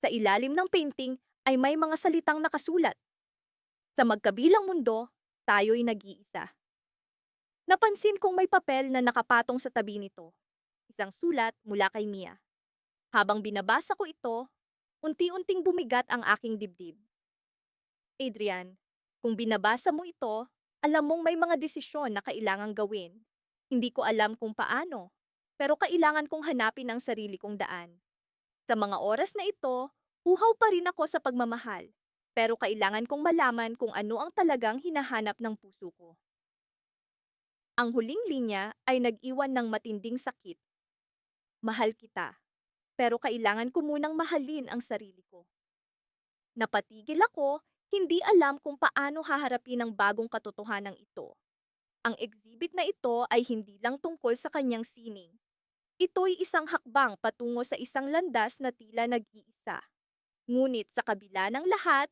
Sa ilalim ng painting ay may mga salitang nakasulat. Sa magkabilang mundo, tayo'y nag-iisa. Napansin kong may papel na nakapatong sa tabi nito. Isang sulat mula kay Mia. Habang binabasa ko ito, unti-unting bumigat ang aking dibdib. Adrian, kung binabasa mo ito, alam mong may mga desisyon na kailangang gawin. Hindi ko alam kung paano, pero kailangan kong hanapin ang sarili kong daan. Sa mga oras na ito, uhaw pa rin ako sa pagmamahal, pero kailangan kong malaman kung ano ang talagang hinahanap ng puso ko. Ang huling linya ay nag-iwan ng matinding sakit. Mahal kita, pero kailangan ko munang mahalin ang sarili ko. Napatigil ako, hindi alam kung paano haharapin ang bagong katotohanan ito. Ang exhibit na ito ay hindi lang tungkol sa kanyang sining. Ito'y isang hakbang patungo sa isang landas na tila nag-iisa. Ngunit sa kabila ng lahat,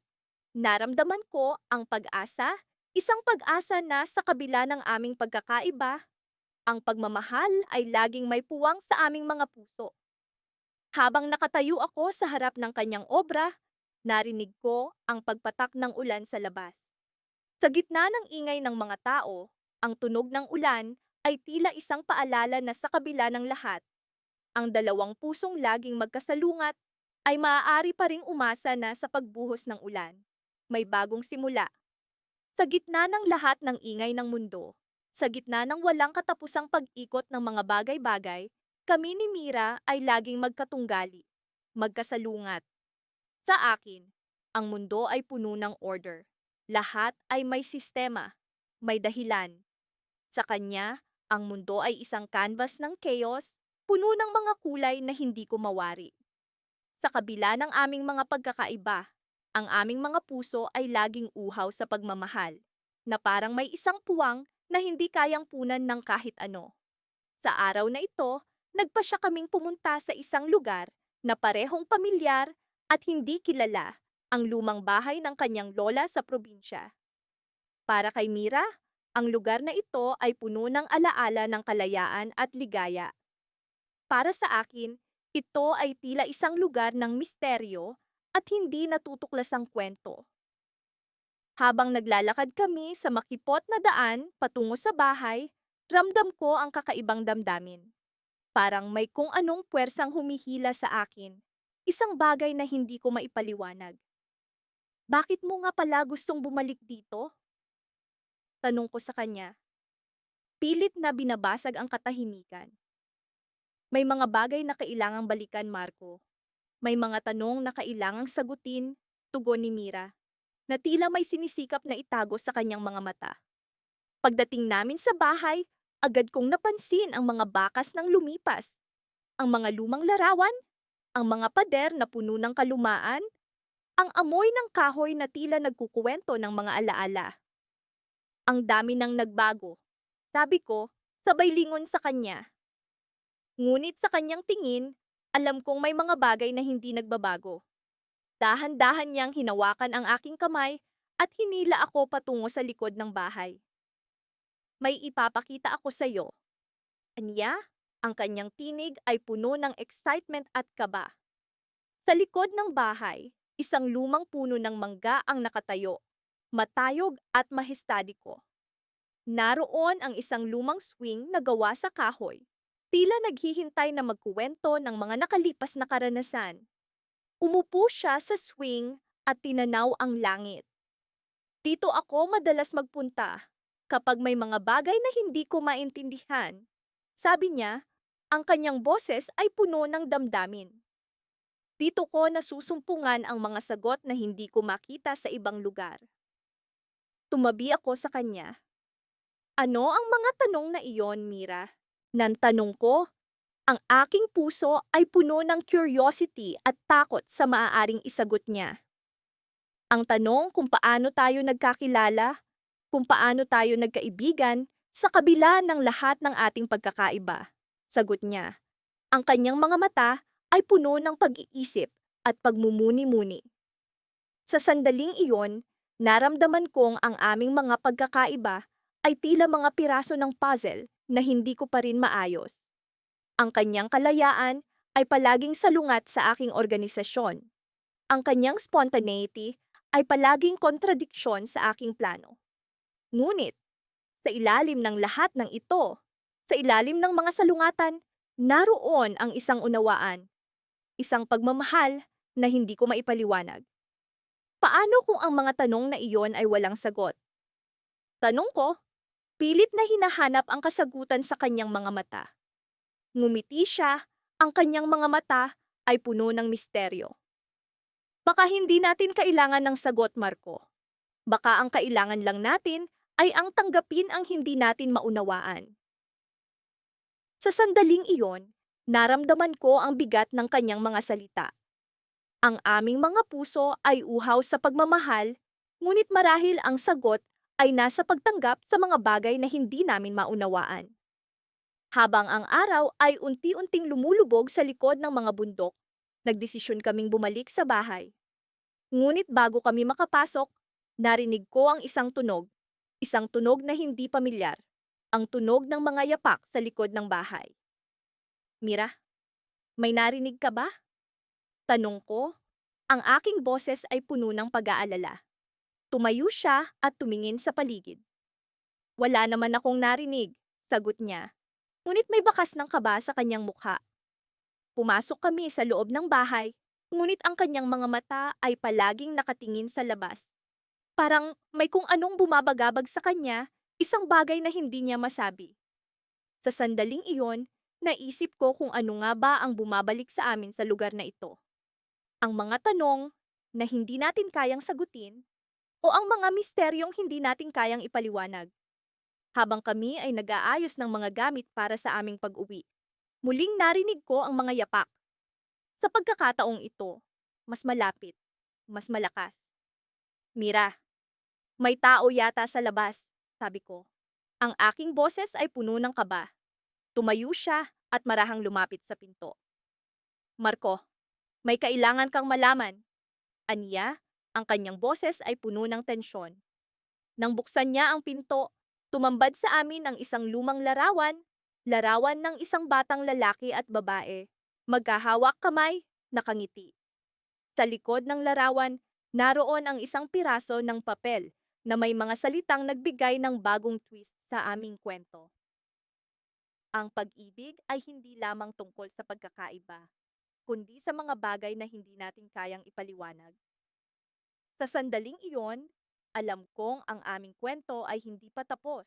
naramdaman ko ang pag-asa, isang pag-asa na sa kabila ng aming pagkakaiba, ang pagmamahal ay laging may puwang sa aming mga puso. Habang nakatayo ako sa harap ng kanyang obra, narinig ko ang pagpatak ng ulan sa labas. Sa gitna ng ingay ng mga tao, ang tunog ng ulan ay tila isang paalala na sa kabila ng lahat, ang dalawang pusong laging magkasalungat ay maaari pa ring umasa na sa pagbuhos ng ulan. May bagong simula. Sa gitna ng lahat ng ingay ng mundo, sa gitna ng walang katapusang pag-ikot ng mga bagay-bagay, Kami ni Mira ay laging magkatunggali, magkasalungat. Sa akin, ang mundo ay puno ng order. Lahat ay may sistema, may dahilan. Sa kanya, ang mundo ay isang canvas ng chaos, puno ng mga kulay na hindi ko mawari. Sa kabila ng aming mga pagkakaiba, ang aming mga puso ay laging uhaw sa pagmamahal, na parang may isang puwang na hindi kayang punan ng kahit ano. Sa araw na ito, nagpasya kaming pumunta sa isang lugar na parehong pamilyar at hindi kilala, ang lumang bahay ng kanyang lola sa probinsya. Para kay Mira, ang lugar na ito ay puno ng alaala ng kalayaan at ligaya. Para sa akin, ito ay tila isang lugar ng misteryo at hindi natutuklasang kwento. Habang naglalakad kami sa makipot na daan patungo sa bahay, ramdam ko ang kakaibang damdamin. Parang may kung anong puwersang humihila sa akin, isang bagay na hindi ko maipaliwanag. Bakit mo nga pala gustong bumalik dito? Tanong ko sa kanya. Pilit na binabasag ang katahimikan. May mga bagay na kailangang balikan, Marco. May mga tanong na kailangang sagutin, tugon ni Mira, na tila may sinisikap na itago sa kanyang mga mata. Pagdating namin sa bahay, agad kong napansin ang mga bakas ng lumipas, ang mga lumang larawan, ang mga pader na puno ng kalumaan, ang amoy ng kahoy na tila nagkukuwento ng mga alaala. Ang dami nang nagbago, sabi ko, sabay lingon sa kanya. Ngunit sa kanyang tingin, alam kong may mga bagay na hindi nagbabago. Dahan-dahan niyang hinawakan ang aking kamay at hinila ako patungo sa likod ng bahay. May ipapakita ako sa iyo. Anya, ang kanyang tinig ay puno ng excitement at kaba. Sa likod ng bahay, isang lumang puno ng mangga ang nakatayo, matayog at mahestadiko. Naroon ang isang lumang swing na gawa sa kahoy, tila naghihintay na magkuwento ng mga nakalipas na karanasan. Umupo siya sa swing at tinanaw ang langit. Dito ako madalas magpunta kapag may mga bagay na hindi ko maintindihan. Sabi niya, ang kanyang boses ay puno ng damdamin. Dito ko nasusumpungan ang mga sagot na hindi ko makita sa ibang lugar. Tumabi ako sa kanya. Ano ang mga tanong na iyon, Mira? Nang tanong ko, ang aking puso ay puno ng curiosity at takot sa maaaring isagot niya. Ang tanong kung paano tayo nagkakilala, kung paano tayo nagkaibigan, sa kabila ng lahat ng ating pagkakaiba. Sagot niya, ang kanyang mga mata ay puno ng pag-iisip at pagmumuni-muni. Sa sandaling iyon, naramdaman kong ang aming mga pagkakaiba ay tila mga piraso ng puzzle na hindi ko pa rin maayos. Ang kanyang kalayaan ay palaging salungat sa aking organisasyon. Ang kanyang spontaneity ay palaging kontradiksyon sa aking plano. Ngunit, sa ilalim ng lahat ng ito, sa ilalim ng mga salungatan, naroon ang isang unawaan, isang pagmamahal na hindi ko maipaliwanag. Paano kung ang mga tanong na iyon ay walang sagot? Tanong ko, pilit na hinahanap ang kasagutan sa kanyang mga mata. Ngumiti siya, ang kanyang mga mata ay puno ng misteryo. Baka hindi natin kailangan ng sagot, Marco. Baka ang kailangan lang natin ay ang tanggapin ang hindi natin maunawaan. Sa sandaling iyon, naramdaman ko ang bigat ng kanyang mga salita. Ang aming mga puso ay uhaw sa pagmamahal, ngunit marahil ang sagot ay nasa pagtanggap sa mga bagay na hindi namin maunawaan. Habang ang araw ay unti-unting lumulubog sa likod ng mga bundok, nagdesisyon kaming bumalik sa bahay. Ngunit bago kami makapasok, narinig ko ang isang tunog na hindi pamilyar, ang tunog ng mga yapak sa likod ng bahay. Mira, may narinig ka ba? Tanong ko, ang aking boses ay puno ng pag-aalala. Tumayo siya at tumingin sa paligid. Wala naman akong narinig, sagot niya. Ngunit may bakas ng kaba sa kanyang mukha. Pumasok kami sa loob ng bahay, ngunit ang kanyang mga mata ay palaging nakatingin sa labas. Parang may kung anong bumabagabag sa kanya, isang bagay na hindi niya masabi. Sa sandaling iyon, Naisip ko kung ano nga ba ang bumabalik sa amin sa lugar na ito. Ang mga tanong na hindi natin kayang sagutin o ang mga misteryong hindi natin kayang ipaliwanag. Habang kami ay nag-aayos ng mga gamit para sa aming pag-uwi, muling narinig ko ang mga yapak. Sa pagkakataong ito, mas malapit, mas malakas. Mira, may tao yata sa labas, sabi ko. Ang aking boses ay puno ng kaba. Tumayo siya at marahang lumapit sa pinto. Marco, may kailangan kang malaman. Aniya, ang kanyang boses ay puno ng tensyon. Nang buksan niya ang pinto, tumambad sa amin ang isang lumang larawan, larawan ng isang batang lalaki at babae, magkahawak kamay, nakangiti. Sa likod ng larawan, naroon ang isang piraso ng papel na may mga salitang nagbigay ng bagong twist sa aming kwento. Ang pag-ibig ay hindi lamang tungkol sa pagkakaiba, kundi sa mga bagay na hindi natin kayang ipaliwanag. Sa sandaling iyon, alam kong ang aming kwento ay hindi pa tapos,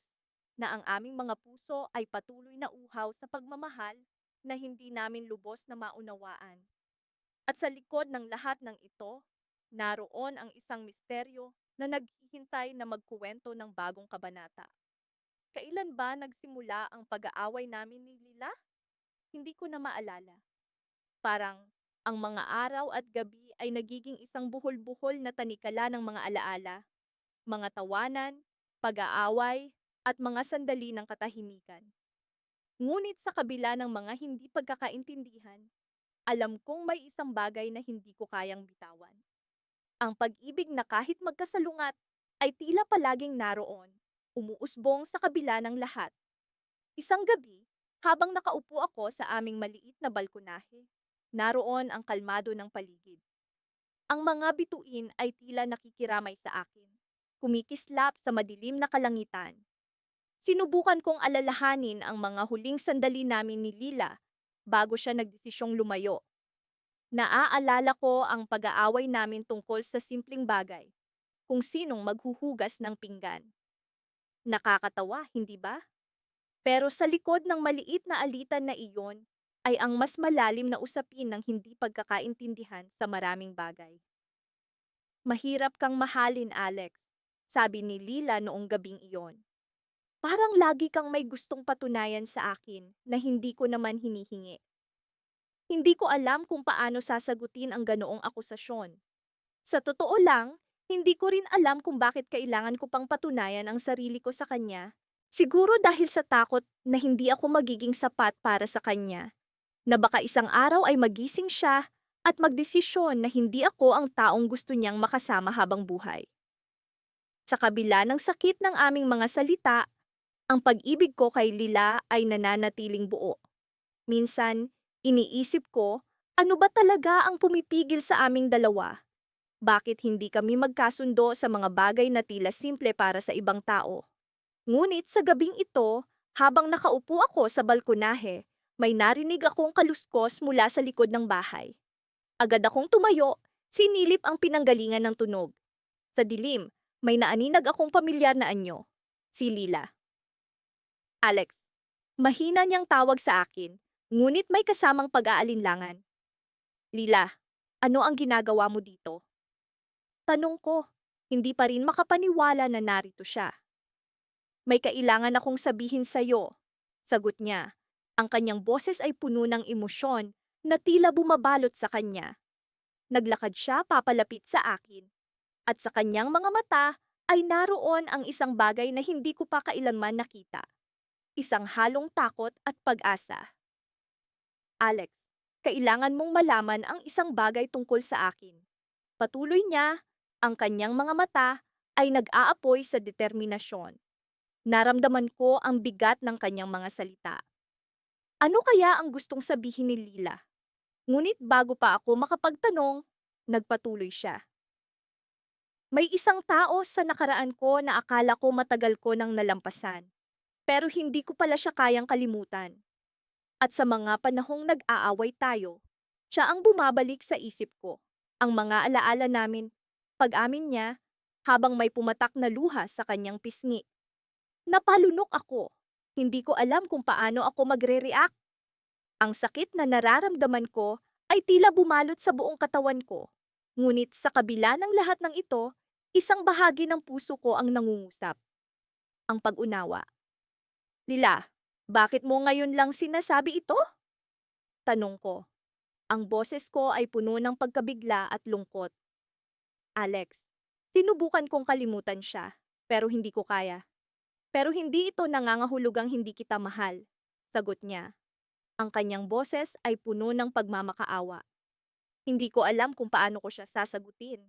na ang aming mga puso ay patuloy na uhaw sa pagmamahal na hindi namin lubos na maunawaan. At sa likod ng lahat ng ito, naroon ang isang misteryo na naghihintay na magkuwento ng bagong kabanata. Kailan ba nagsimula ang pag-aaway namin ni Lila? Hindi ko na maalala. Parang ang mga araw at gabi ay nagiging isang buhol-buhol na tanikala ng mga alaala, mga tawanan, pag-aaway, at mga sandali ng katahimikan. Ngunit sa kabila ng mga hindi pagkakaintindihan, alam kong may isang bagay na hindi ko kayang bitawan. Ang pag-ibig na kahit magkasalungat ay tila palaging naroon, umuusbong sa kabila ng lahat. Isang gabi, habang nakaupo ako sa aming maliit na balkonahe, naroon ang kalmado ng paligid. Ang mga bituin ay tila nakikiramay sa akin, kumikislap sa madilim na kalangitan. Sinubukan kong alalahanin ang mga huling sandali namin ni Lila bago siya nagdesisyong lumayo. Naaalala ko ang pag-aaway namin tungkol sa simpleng bagay, kung sinong maghuhugas ng pinggan. Nakakatawa, hindi ba? Pero sa likod ng maliit na alitan na iyon ay ang mas malalim na usapin ng hindi pagkakaintindihan sa maraming bagay. Mahirap kang mahalin, Alex, sabi ni Lila noong gabing iyon. Parang lagi kang may gustong patunayan sa akin na hindi ko naman hinihingi. Hindi ko alam kung paano sasagutin ang ganoong akusasyon. Sa totoo lang, hindi ko rin alam kung bakit kailangan ko pang patunayan ang sarili ko sa kanya. Siguro dahil sa takot na hindi ako magiging sapat para sa kanya, na baka isang araw ay magising siya at magdesisyon na hindi ako ang taong gusto niyang makasama habang buhay. Sa kabila ng sakit ng aming mga salita, ang pag-ibig ko kay Lila ay nananatiling buo. Minsan, iniisip ko, ano ba talaga ang pumipigil sa aming dalawa? Bakit hindi kami magkasundo sa mga bagay na tila simple para sa ibang tao? Ngunit sa gabing ito, habang nakaupo ako sa balkonahe, may narinig akong kaluskos mula sa likod ng bahay. Agad akong tumayo, sinilip ang pinanggalingan ng tunog. Sa dilim, may naaninag akong pamilyar na anyo, si Lila. Alex, mahina niyang tawag sa akin, ngunit may kasamang pag-aalinlangan. Lila, ano ang ginagawa mo dito? Tanong ko, hindi pa rin makapaniwala na narito siya. May kailangan akong sabihin sa'yo, sagot niya. Ang kanyang boses ay puno ng emosyon na tila bumabalot sa kanya. Naglakad siya papalapit sa akin, at sa kanyang mga mata ay naroon ang isang bagay na hindi ko pa kailanman nakita. Isang halong takot at pag-asa. Alex, kailangan mong malaman ang isang bagay tungkol sa akin. Patuloy niya, ang kanyang mga mata ay nag-aapoy sa determinasyon. Naramdaman ko ang bigat ng kanyang mga salita. Ano kaya ang gustong sabihin ni Lila? Ngunit bago pa ako makapagtanong, nagpatuloy siya. May isang tao sa nakaraan ko na akala ko matagal ko nang nalampasan. Pero hindi ko pala siya kayang kalimutan. At sa mga panahong nag-aaway tayo, siya ang bumabalik sa isip ko. Ang mga alaala namin, pag-amin niya, habang may pumatak na luha sa kanyang pisngi. Napalunok ako. Hindi ko alam kung paano ako magre-react. Ang sakit na nararamdaman ko ay tila bumalot sa buong katawan ko. Ngunit sa kabila ng lahat ng ito, isang bahagi ng puso ko ang nangungusap, ang pag-unawa. Lila, bakit mo ngayon lang sinasabi ito? Tanong ko. Ang boses ko ay puno ng pagkabigla at lungkot. Alex, sinubukan kong kalimutan siya, pero hindi ko kaya. Pero hindi ito nangangahulugang hindi kita mahal. Sagot niya. Ang kanyang boses ay puno ng pagmamakaawa. Hindi ko alam kung paano ko siya sasagutin.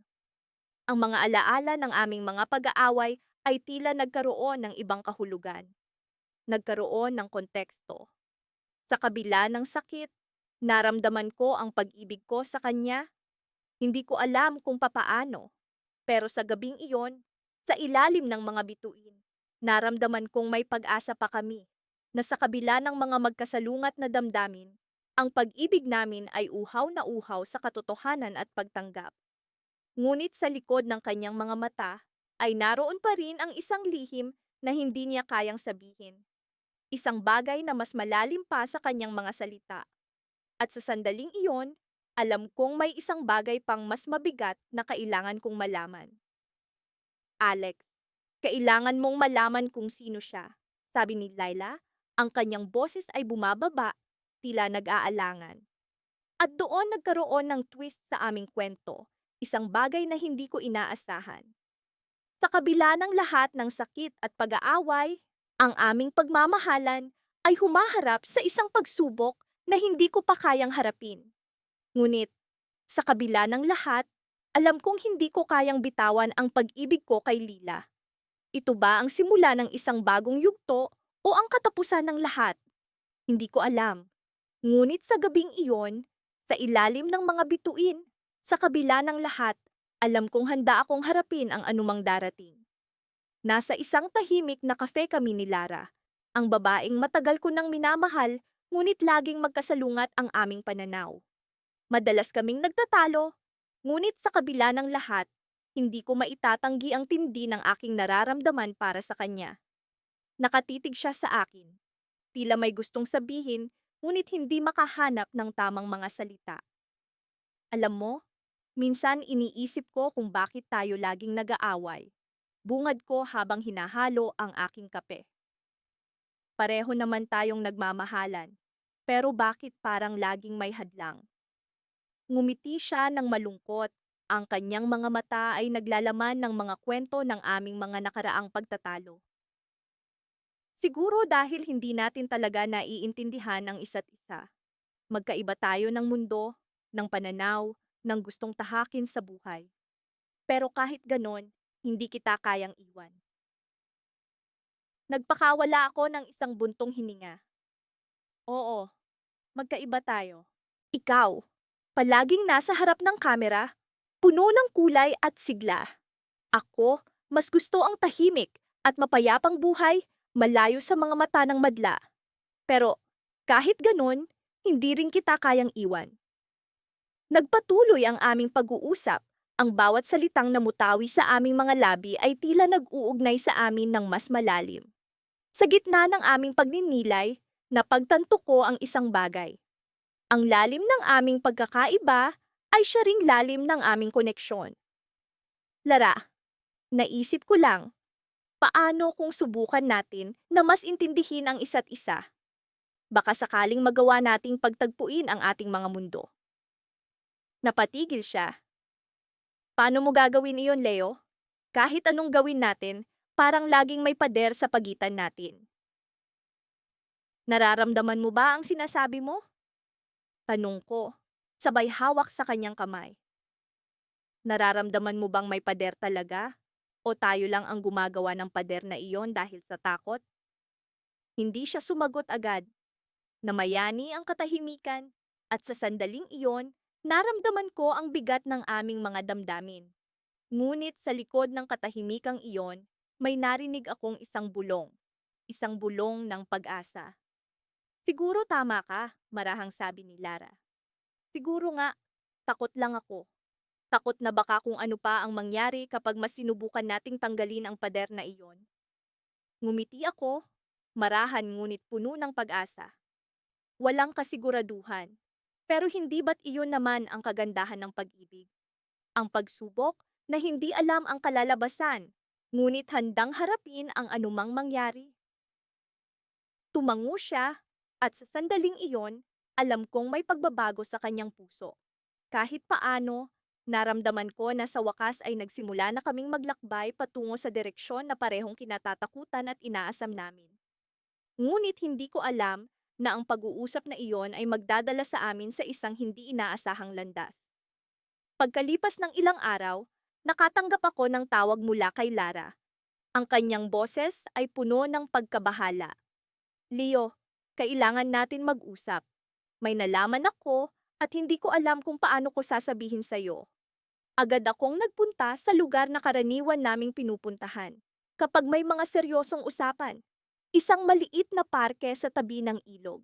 Ang mga alaala ng aming mga pag-aaway ay tila nagkaroon ng ibang kahulugan. Nagkaroon ng konteksto. Sa kabila ng sakit, naramdaman ko ang pag-ibig ko sa kanya. Hindi ko alam kung papaano. Pero sa gabing iyon, sa ilalim ng mga bituin, naramdaman kong may pag-asa pa kami na sa kabila ng mga magkasalungat na damdamin, ang pag-ibig namin ay uhaw na uhaw sa katotohanan at pagtanggap. Ngunit sa likod ng kanyang mga mata ay naroon pa rin ang isang lihim na hindi niya kayang sabihin. Isang bagay na mas malalim pa sa kanyang mga salita. At sa sandaling iyon, alam kong may isang bagay pang mas mabigat na kailangan kong malaman. Alex, kailangan mong malaman kung sino siya, sabi ni Laila. Ang kanyang boses ay bumababa, tila nag-aalangan. At doon nagkaroon ng twist sa aming kwento, isang bagay na hindi ko inaasahan. Sa kabila ng lahat ng sakit at pag-aaway, ang aming pagmamahalan ay humaharap sa isang pagsubok na hindi ko pa kayang harapin. Ngunit, sa kabila ng lahat, alam kong hindi ko kayang bitawan ang pag-ibig ko kay Lila. Ito ba ang simula ng isang bagong yugto o ang katapusan ng lahat? Hindi ko alam. Ngunit sa gabing iyon, sa ilalim ng mga bituin, sa kabila ng lahat, alam kong handa akong harapin ang anumang darating. Nasa isang tahimik na kafe kami ni Lara, ang babaeng matagal ko nang minamahal, ngunit laging magkasalungat ang aming pananaw. Madalas kaming nagtatalo, ngunit sa kabila ng lahat, hindi ko maitatanggi ang tindi ng aking nararamdaman para sa kanya. Nakatitig siya sa akin. Tila may gustong sabihin, ngunit hindi makahanap ng tamang mga salita. Alam mo, minsan iniisip ko kung bakit tayo laging nag-aaway. Bungad ko habang hinahalo ang aking kape. Pareho naman tayong nagmamahalan, pero bakit parang laging may hadlang? Ngumiti siya ng malungkot. Ang kanyang mga mata ay naglalaman ng mga kwento ng aming mga nakaraang pagtatalo. Siguro dahil hindi natin talaga naiintindihan ang isa't isa. Magkaiba tayo ng mundo, ng pananaw, ng gustong tahakin sa buhay. Pero kahit ganon, hindi kita kayang iwan. Nagpakawala ako ng isang buntong hininga. Oo, magkaiba tayo. Ikaw, palaging nasa harap ng kamera, puno ng kulay at sigla. Ako, mas gusto ang tahimik at mapayapang buhay, malayo sa mga mata ng madla. Pero kahit ganon, hindi rin kita kayang iwan. Nagpatuloy ang aming pag-uusap. Ang bawat salitang namutawi sa aming mga labi ay tila nag-uugnay sa amin ng mas malalim. Sa gitna ng aming pagninilay, napagtanto ko ang isang bagay. Ang lalim ng aming pagkakaiba ay siya ring lalim ng aming koneksyon. Lara, naisip ko lang, paano kung subukan natin na mas intindihin ang isa't isa? Baka sakaling magawa nating pagtagpuin ang ating mga mundo. Napatigil siya. Paano mo gagawin iyon, Leo? Kahit anong gawin natin, parang laging may pader sa pagitan natin. Nararamdaman mo ba ang sinasabi mo? Tanong ko, sabay hawak sa kanyang kamay. Nararamdaman mo bang may pader talaga? O tayo lang ang gumagawa ng pader na iyon dahil sa takot? Hindi siya sumagot agad. Namayani ang katahimikan at sa sandaling iyon, naramdaman ko ang bigat ng aming mga damdamin. Ngunit sa likod ng katahimikang iyon, may narinig akong isang bulong ng pag-asa. Siguro tama ka, marahang sabi ni Lara. Siguro nga, takot lang ako. Takot na baka kung ano pa ang mangyari kapag mas sinubukan nating tanggalin ang pader na iyon. Ngumiti ako, marahan ngunit puno ng pag-asa. walang kasiguraduhan. Pero hindi ba't iyon naman ang kagandahan ng pag-ibig? Ang pagsubok na hindi alam ang kalalabasan, ngunit handang harapin ang anumang mangyari. Tumango siya, at sa sandaling iyon, alam kong may pagbabago sa kanyang puso. Kahit paano, naramdaman ko na sa wakas ay nagsimula na kaming maglakbay patungo sa direksyon na parehong kinatatakutan at inaasam namin. Ngunit hindi ko alam na ang pag-uusap na iyon ay magdadala sa amin sa isang hindi inaasahang landas. Pagkalipas ng ilang araw, nakatanggap ako ng tawag mula kay Lara. Ang kanyang boses ay puno ng pagkabahala. Leo, kailangan natin mag-usap. May nalaman ako at hindi ko alam kung paano ko sasabihin sa'yo. Agad akong nagpunta sa lugar na karaniwan naming pinupuntahan. Kapag may mga seryosong usapan, isang maliit na parke sa tabi ng ilog.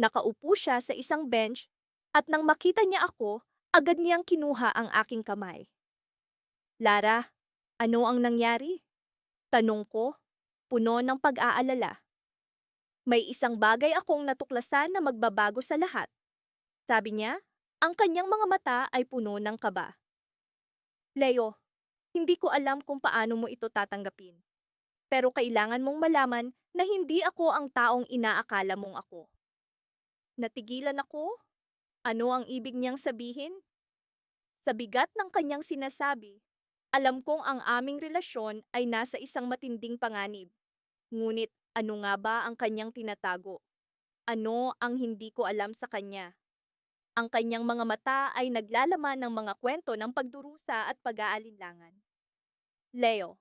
Nakaupo siya sa isang bench at nang makita niya ako, agad niyang kinuha ang aking kamay. Lara, ano ang nangyari? Tanong ko, puno ng pag-aalala. May isang bagay akong natuklasan na magbabago sa lahat. Sabi niya, ang kanyang mga mata ay puno ng kaba. Leo, hindi ko alam kung paano mo ito tatanggapin. Pero kailangan mong malaman na hindi ako ang taong inaakala mong ako. Natigilan ako? Ano ang ibig niyang sabihin? Sa bigat ng kanyang sinasabi, alam kong ang aming relasyon ay nasa isang matinding panganib. Ngunit ano nga ba ang kanyang tinatago? Ano ang hindi ko alam sa kanya? Ang kanyang mga mata ay naglalaman ng mga kwento ng pagdurusa at pag-aalinlangan. Leo,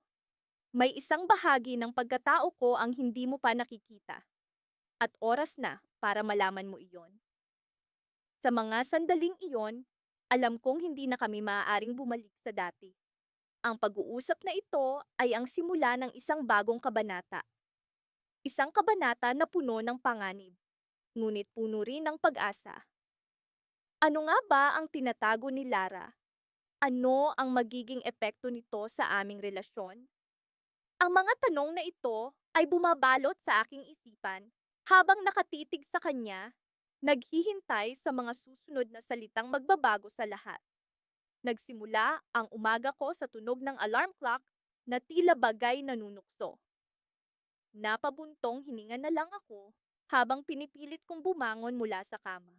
may isang bahagi ng pagkatao ko ang hindi mo pa nakikita. At oras na para malaman mo iyon. Sa mga sandaling iyon, alam kong hindi na kami maaaring bumalik sa dati. Ang pag-uusap na ito ay ang simula ng isang bagong kabanata. Isang kabanata na puno ng panganib, ngunit puno rin ng pag-asa. Ano nga ba ang tinatago ni Lara? Ano ang magiging epekto nito sa aming relasyon? Ang mga tanong na ito ay bumabalot sa aking isipan habang nakatitig sa kanya, naghihintay sa mga susunod na salitang magbabago sa lahat. Nagsimula ang umaga ko sa tunog ng alarm clock na tila bagay nanunukso. Napabuntong hininga na lang ako habang pinipilit kong bumangon mula sa kama.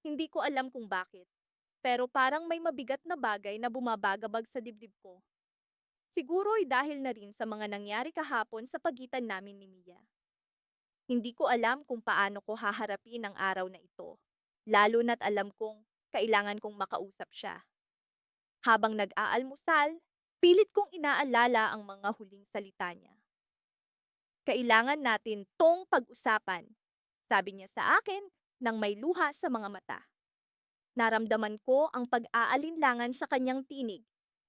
Hindi ko alam kung bakit, pero parang may mabigat na bagay na bumabagabag sa dibdib ko. Siguro ay dahil na rin sa mga nangyari kahapon sa pagitan namin ni Mia. Hindi ko alam kung paano ko haharapin ang araw na ito, lalo na't alam kong kailangan kong makausap siya. Habang nag-aalmusal, pilit kong inaalala ang mga huling salita niya. Kailangan natin tong pag-usapan, sabi niya sa akin nang may luha sa mga mata. Naramdaman ko ang pag-aalinlangan sa kanyang tinig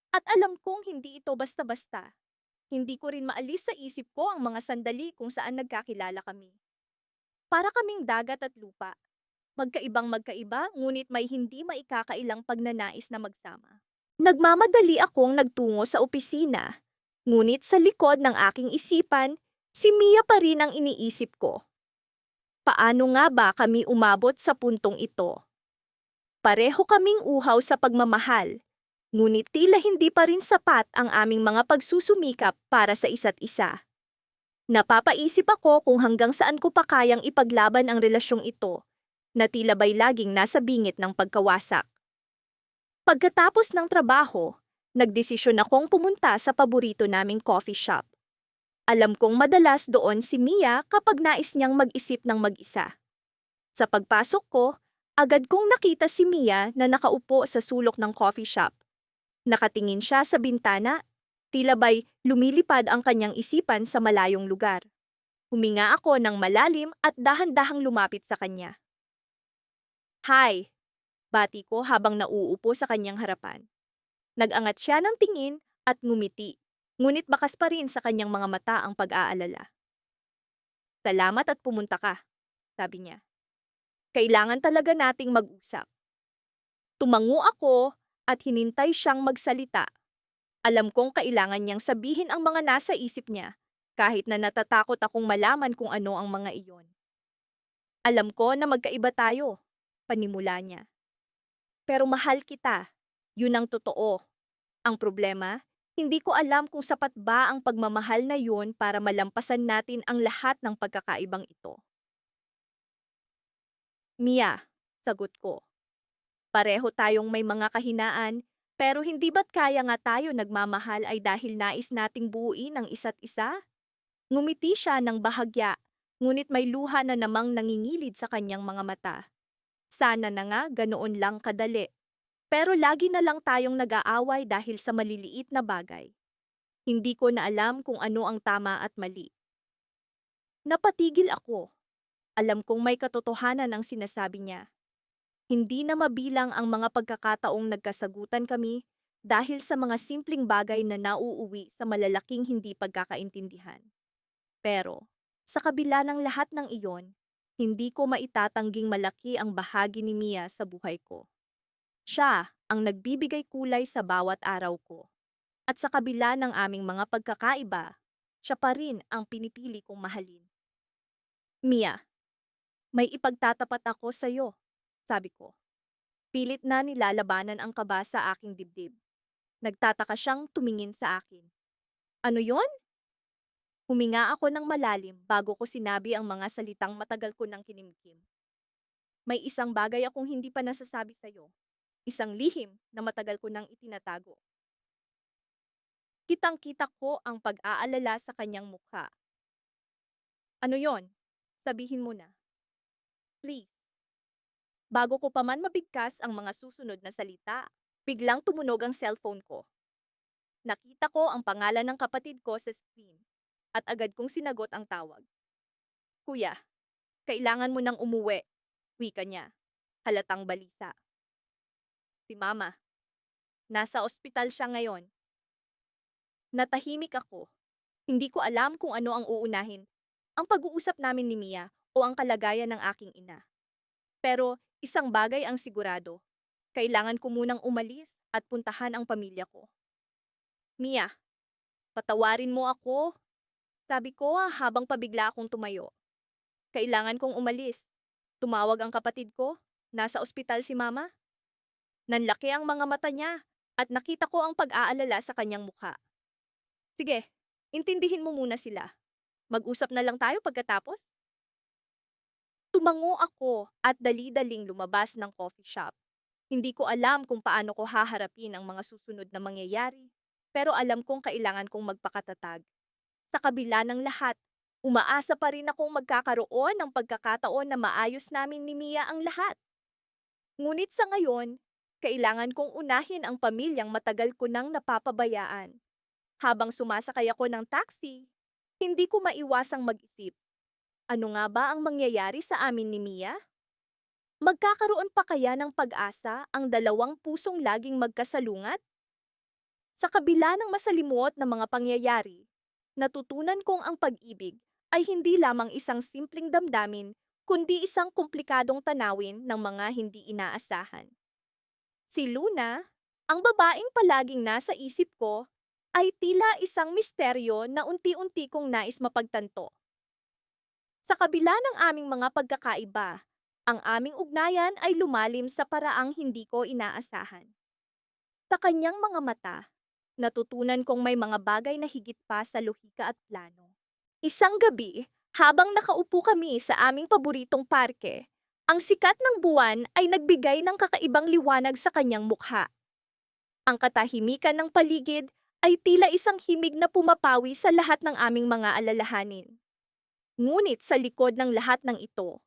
at alam kong hindi ito basta-basta. Hindi ko rin maalis sa isip ko ang mga sandali kung saan nagkakilala kami. Para kaming dagat at lupa. Magkaibang magkaiba, ngunit may hindi maikakailang pagnanais na magsama. Nagmamadali akong nagtungo sa opisina, ngunit sa likod ng aking isipan, si Mia pa rin ang iniisip ko. Paano nga ba kami umabot sa puntong ito? Pareho kaming uhaw sa pagmamahal, ngunit tila hindi pa rin sapat ang aming mga pagsusumikap para sa isa't isa. Napapaisip ako kung hanggang saan ko pa kayang ipaglaban ang relasyong ito, na tila ba'y laging nasa bingit ng pagkawasak. Pagkatapos ng trabaho, nagdesisyon akong pumunta sa paborito naming coffee shop. Alam kong madalas doon si Mia kapag nais niyang mag-isip ng mag-isa. Sa pagpasok ko, agad kong nakita si Mia na nakaupo sa sulok ng coffee shop. Nakatingin siya sa bintana, tila ba'y lumilipad ang kanyang isipan sa malayong lugar. Huminga ako ng malalim at dahan-dahang lumapit sa kanya. Hi! Bati ko habang nauupo sa kanyang harapan. Nag-angat siya ng tingin at ngumiti, ngunit bakas pa rin sa kanyang mga mata ang pag-aalala. Salamat at pumunta ka, sabi niya. Kailangan talaga nating mag-usap. Tumango ako at hinintay siyang magsalita. Alam kong kailangan niyang sabihin ang mga nasa isip niya, kahit na natatakot akong malaman kung ano ang mga iyon. Alam ko na magkaiba tayo, panimula niya. Pero mahal kita. Yun ang totoo. Ang problema, hindi ko alam kung sapat ba ang pagmamahal na yun para malampasan natin ang lahat ng pagkakaibang ito. Mia, sagot ko. Pareho tayong may mga kahinaan, pero hindi ba't kaya nga tayo nagmamahal ay dahil nais nating buuin ang isa't isa? Ngumiti siya ng bahagya, ngunit may luha na namang nangingilid sa kanyang mga mata. Sana na nga ganoon lang kadali. Pero lagi na lang tayong nag-aaway dahil sa maliliit na bagay. Hindi ko na alam kung ano ang tama at mali. Napatigil ako. Alam kong may katotohanan ang sinasabi niya. Hindi na mabilang ang mga pagkakataong nagkasagutan kami dahil sa mga simpleng bagay na nauuwi sa malalaking hindi pagkakaintindihan. Pero, sa kabila ng lahat ng iyon, hindi ko maitatangging malaki ang bahagi ni Mia sa buhay ko. Siya ang nagbibigay kulay sa bawat araw ko. At sa kabila ng aming mga pagkakaiba, siya pa rin ang pinipili kong mahalin. Mia, may ipagtatapat ako sa iyo, sabi ko. Pilit na nilalabanan ang kaba sa aking dibdib. Nagtataka siyang tumingin sa akin. Ano yon? Huminga ako ng malalim bago ko sinabi ang mga salitang matagal ko nang kinimkim. May isang bagay akong hindi pa nasasabi sa iyo. Isang lihim na matagal ko nang itinatago. Kitang-kita ko ang pag-aalala sa kanyang mukha. Ano yon? Sabihin mo na. Please. Bago ko pa man mabigkas ang mga susunod na salita, biglang tumunog ang cellphone ko. Nakita ko ang pangalan ng kapatid ko sa screen at agad kong sinagot ang tawag. Kuya, kailangan mo nang umuwi, wika niya, halatang balisa. Si Mama, nasa ospital siya ngayon. Natahimik ako. Hindi ko alam kung ano ang uunahin, ang pag-uusap namin ni Mia o ang kalagayan ng aking ina. Pero isang bagay ang sigurado, kailangan ko munang umalis at puntahan ang pamilya ko. Mia, patawarin mo ako, sabi ko habang pabigla akong tumayo. Kailangan kong umalis. Tumawag ang kapatid ko, nasa ospital si Mama. Nanlaki ang mga mata niya at nakita ko ang pag-aalala sa kanyang mukha. Sige, intindihin mo muna sila. Mag-usap na lang tayo pagkatapos? Tumango ako at dali-daling lumabas ng coffee shop. Hindi ko alam kung paano ko haharapin ang mga susunod na mangyayari, pero alam kong kailangan kong magpakatatag. Sa kabila ng lahat, umaasa pa rin akong magkakaroon ng pagkakataon na maayos namin ni Mia ang lahat. Ngunit sa ngayon, kailangan kong unahin ang pamilyang matagal ko nang napapabayaan. Habang sumasakay ako ng taxi, hindi ko maiwasang mag-isip. Ano nga ba ang mangyayari sa amin ni Mia? Magkakaroon pa kaya ng pag-asa ang dalawang pusong laging magkasalungat? Sa kabila ng masalimuot na mga pangyayari, natutunan kong ang pag-ibig ay hindi lamang isang simpleng damdamin, kundi isang komplikadong tanawin ng mga hindi inaasahan. Si Luna, ang babaeng palaging nasa isip ko, ay tila isang misteryo na unti-unti kong nais mapagtanto. Sa kabila ng aming mga pagkakaiba, ang aming ugnayan ay lumalim sa paraang hindi ko inaasahan. Sa kanyang mga mata, natutunan kong may mga bagay na higit pa sa lohika at plano. Isang gabi, habang nakaupo kami sa aming paboritong parke, ang sikat ng buwan ay nagbigay ng kakaibang liwanag sa kanyang mukha. Ang katahimikan ng paligid ay tila isang himig na pumapawi sa lahat ng aming mga alalahanin. Ngunit sa likod ng lahat ng ito,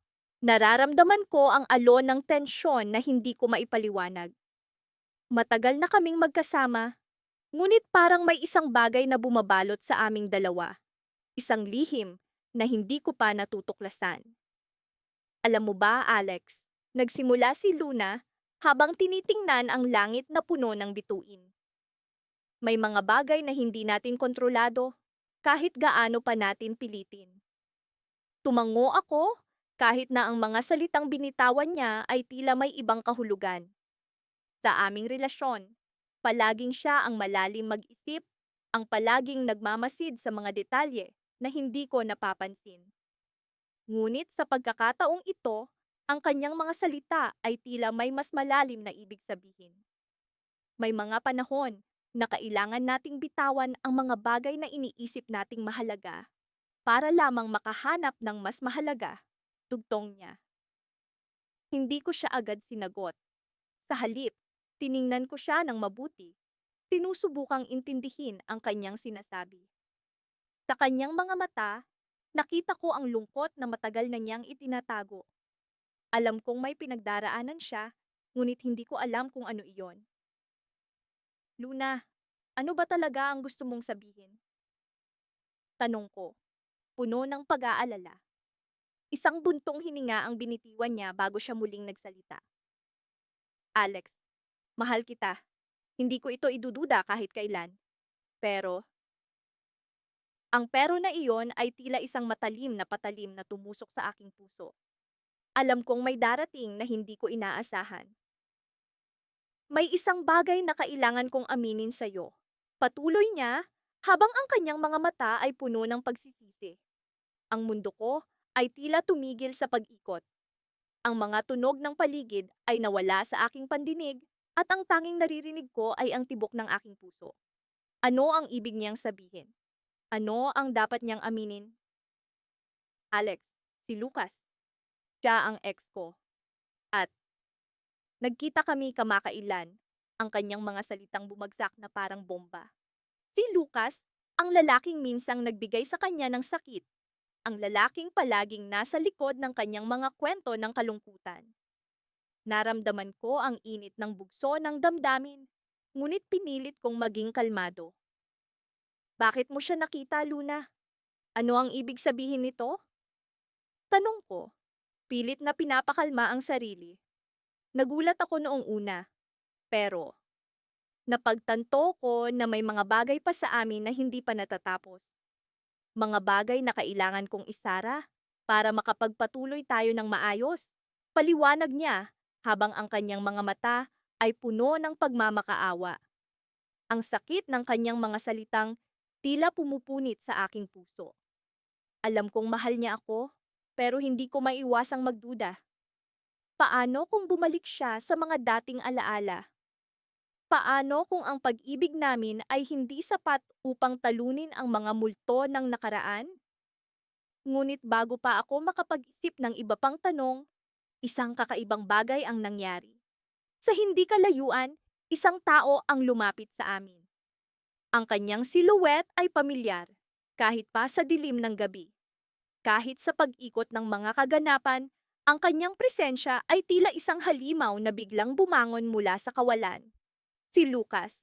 nararamdaman ko ang alon ng tensyon na hindi ko maipaliwanag. Matagal na kaming magkasama, ngunit parang may isang bagay na bumabalot sa aming dalawa. Isang lihim na hindi ko pa natutuklasan. Alam mo ba, Alex, nagsimula si Luna habang tinitingnan ang langit na puno ng bituin. May mga bagay na hindi natin kontrolado kahit gaano pa natin pilitin. Tumango ako kahit na ang mga salitang binitawan niya ay tila may ibang kahulugan. Sa aming relasyon, palaging siya ang malalim mag-isip, ang palaging nagmamasid sa mga detalye na hindi ko napapansin. Ngunit sa pagkakataong ito, ang kanyang mga salita ay tila may mas malalim na ibig sabihin. May mga panahon na kailangan nating bitawan ang mga bagay na iniisip nating mahalaga para lamang makahanap ng mas mahalaga, tugtong niya. Hindi ko siya agad sinagot. Sa halip, tiningnan ko siya ng mabuti. Sinusubukang intindihin ang kanyang sinasabi. Sa kanyang mga mata, nakita ko ang lungkot na matagal na niyang itinatago. Alam kong may pinagdaraanan siya, ngunit hindi ko alam kung ano iyon. Luna, ano ba talaga ang gusto mong sabihin? Tanong ko, puno ng pag-aalala. Isang buntong hininga ang binitiwan niya bago siya muling nagsalita. Alex, mahal kita. Hindi ko ito idududa kahit kailan. Pero, ang pero na iyon ay tila isang matalim na patalim na tumusok sa aking puso. Alam kong may darating na hindi ko inaasahan. May isang bagay na kailangan kong aminin sa'yo. Patuloy niya, habang ang kanyang mga mata ay puno ng pagsisisi. Ang mundo ko ay tila tumigil sa pag-ikot. Ang mga tunog ng paligid ay nawala sa aking pandinig at ang tanging naririnig ko ay ang tibok ng aking puso. Ano ang ibig niyang sabihin? Ano ang dapat niyang aminin? Alex, si Lucas. Siya ang ex ko. At nagkita kami kamakailan, ang kanyang mga salitang bumagsak na parang bomba. Si Lucas, ang lalaking minsang nagbigay sa kanya ng sakit. Ang lalaking palaging nasa likod ng kanyang mga kwento ng kalungkutan. Naramdaman ko ang init ng bugso ng damdamin, ngunit pinilit kong maging kalmado. Bakit mo siya nakita, Luna? Ano ang ibig sabihin nito? Tanong ko, pilit na pinapakalma ang sarili. Nagulat ako noong una, pero napagtanto ko na may mga bagay pa sa amin na hindi pa natatapos. Mga bagay na kailangan kong isara para makapagpatuloy tayo ng maayos. Paliwanag niya habang ang kanyang mga mata ay puno ng pagmamakaawa. Ang sakit ng kanyang mga salitang tila pumupunit sa aking puso. Alam kong mahal niya ako, pero hindi ko maiwasang magduda. Paano kung bumalik siya sa mga dating alaala? Paano kung ang pag-ibig namin ay hindi sapat upang talunin ang mga multo ng nakaraan? Ngunit bago pa ako makapag-isip ng iba pang tanong, isang kakaibang bagay ang nangyari. Sa hindi kalayuan, isang tao ang lumapit sa amin. Ang kanyang silhouette ay pamilyar, kahit pa sa dilim ng gabi. Kahit sa pag-ikot ng mga kaganapan, ang kanyang presensya ay tila isang halimaw na biglang bumangon mula sa kawalan. Si Lucas.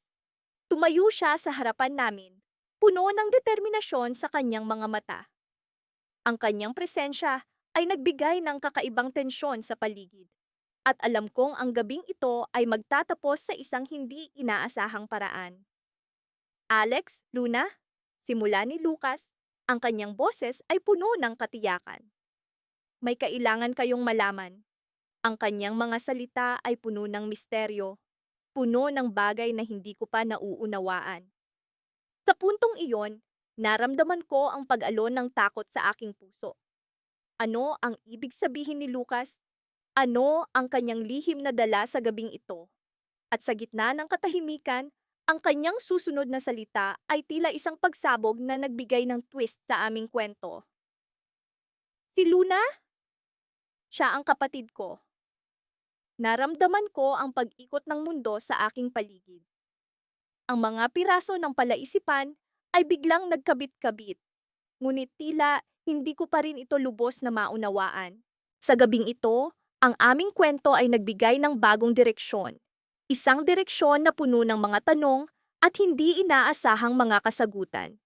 Tumayo siya sa harapan namin, puno ng determinasyon sa kanyang mga mata. Ang kanyang presensya ay nagbigay ng kakaibang tensyon sa paligid. At alam kong ang gabing ito ay magtatapos sa isang hindi inaasahang paraan. Alex, Luna, simula ni Lucas, ang kanyang boses ay puno ng katiyakan. May kailangan kayong malaman. Ang kanyang mga salita ay puno ng misteryo, puno ng bagay na hindi ko pa nauunawaan. Sa puntong iyon, naramdaman ko ang pag-alon ng takot sa aking puso. Ano ang ibig sabihin ni Lucas? Ano ang kanyang lihim na dala sa gabing ito? At sa gitna ng katahimikan, ang kanyang susunod na salita ay tila isang pagsabog na nagbigay ng twist sa aming kwento. Si Luna? Siya ang kapatid ko. Naramdaman ko ang pag-ikot ng mundo sa aking paligid. Ang mga piraso ng palaisipan ay biglang nagkabit-kabit, ngunit tila hindi ko pa rin ito lubos na maunawaan. Sa gabing ito, ang aming kwento ay nagbigay ng bagong direksyon. Isang direksyon na puno ng mga tanong at hindi inaasahang mga kasagutan.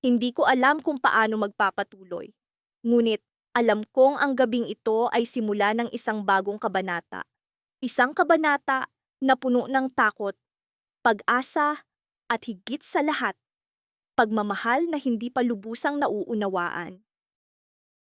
Hindi ko alam kung paano magpapatuloy. Ngunit alam kong ang gabing ito ay simula ng isang bagong kabanata. Isang kabanata na puno ng takot, pag-asa, at higit sa lahat, pagmamahal na hindi pa lubusang nauunawaan.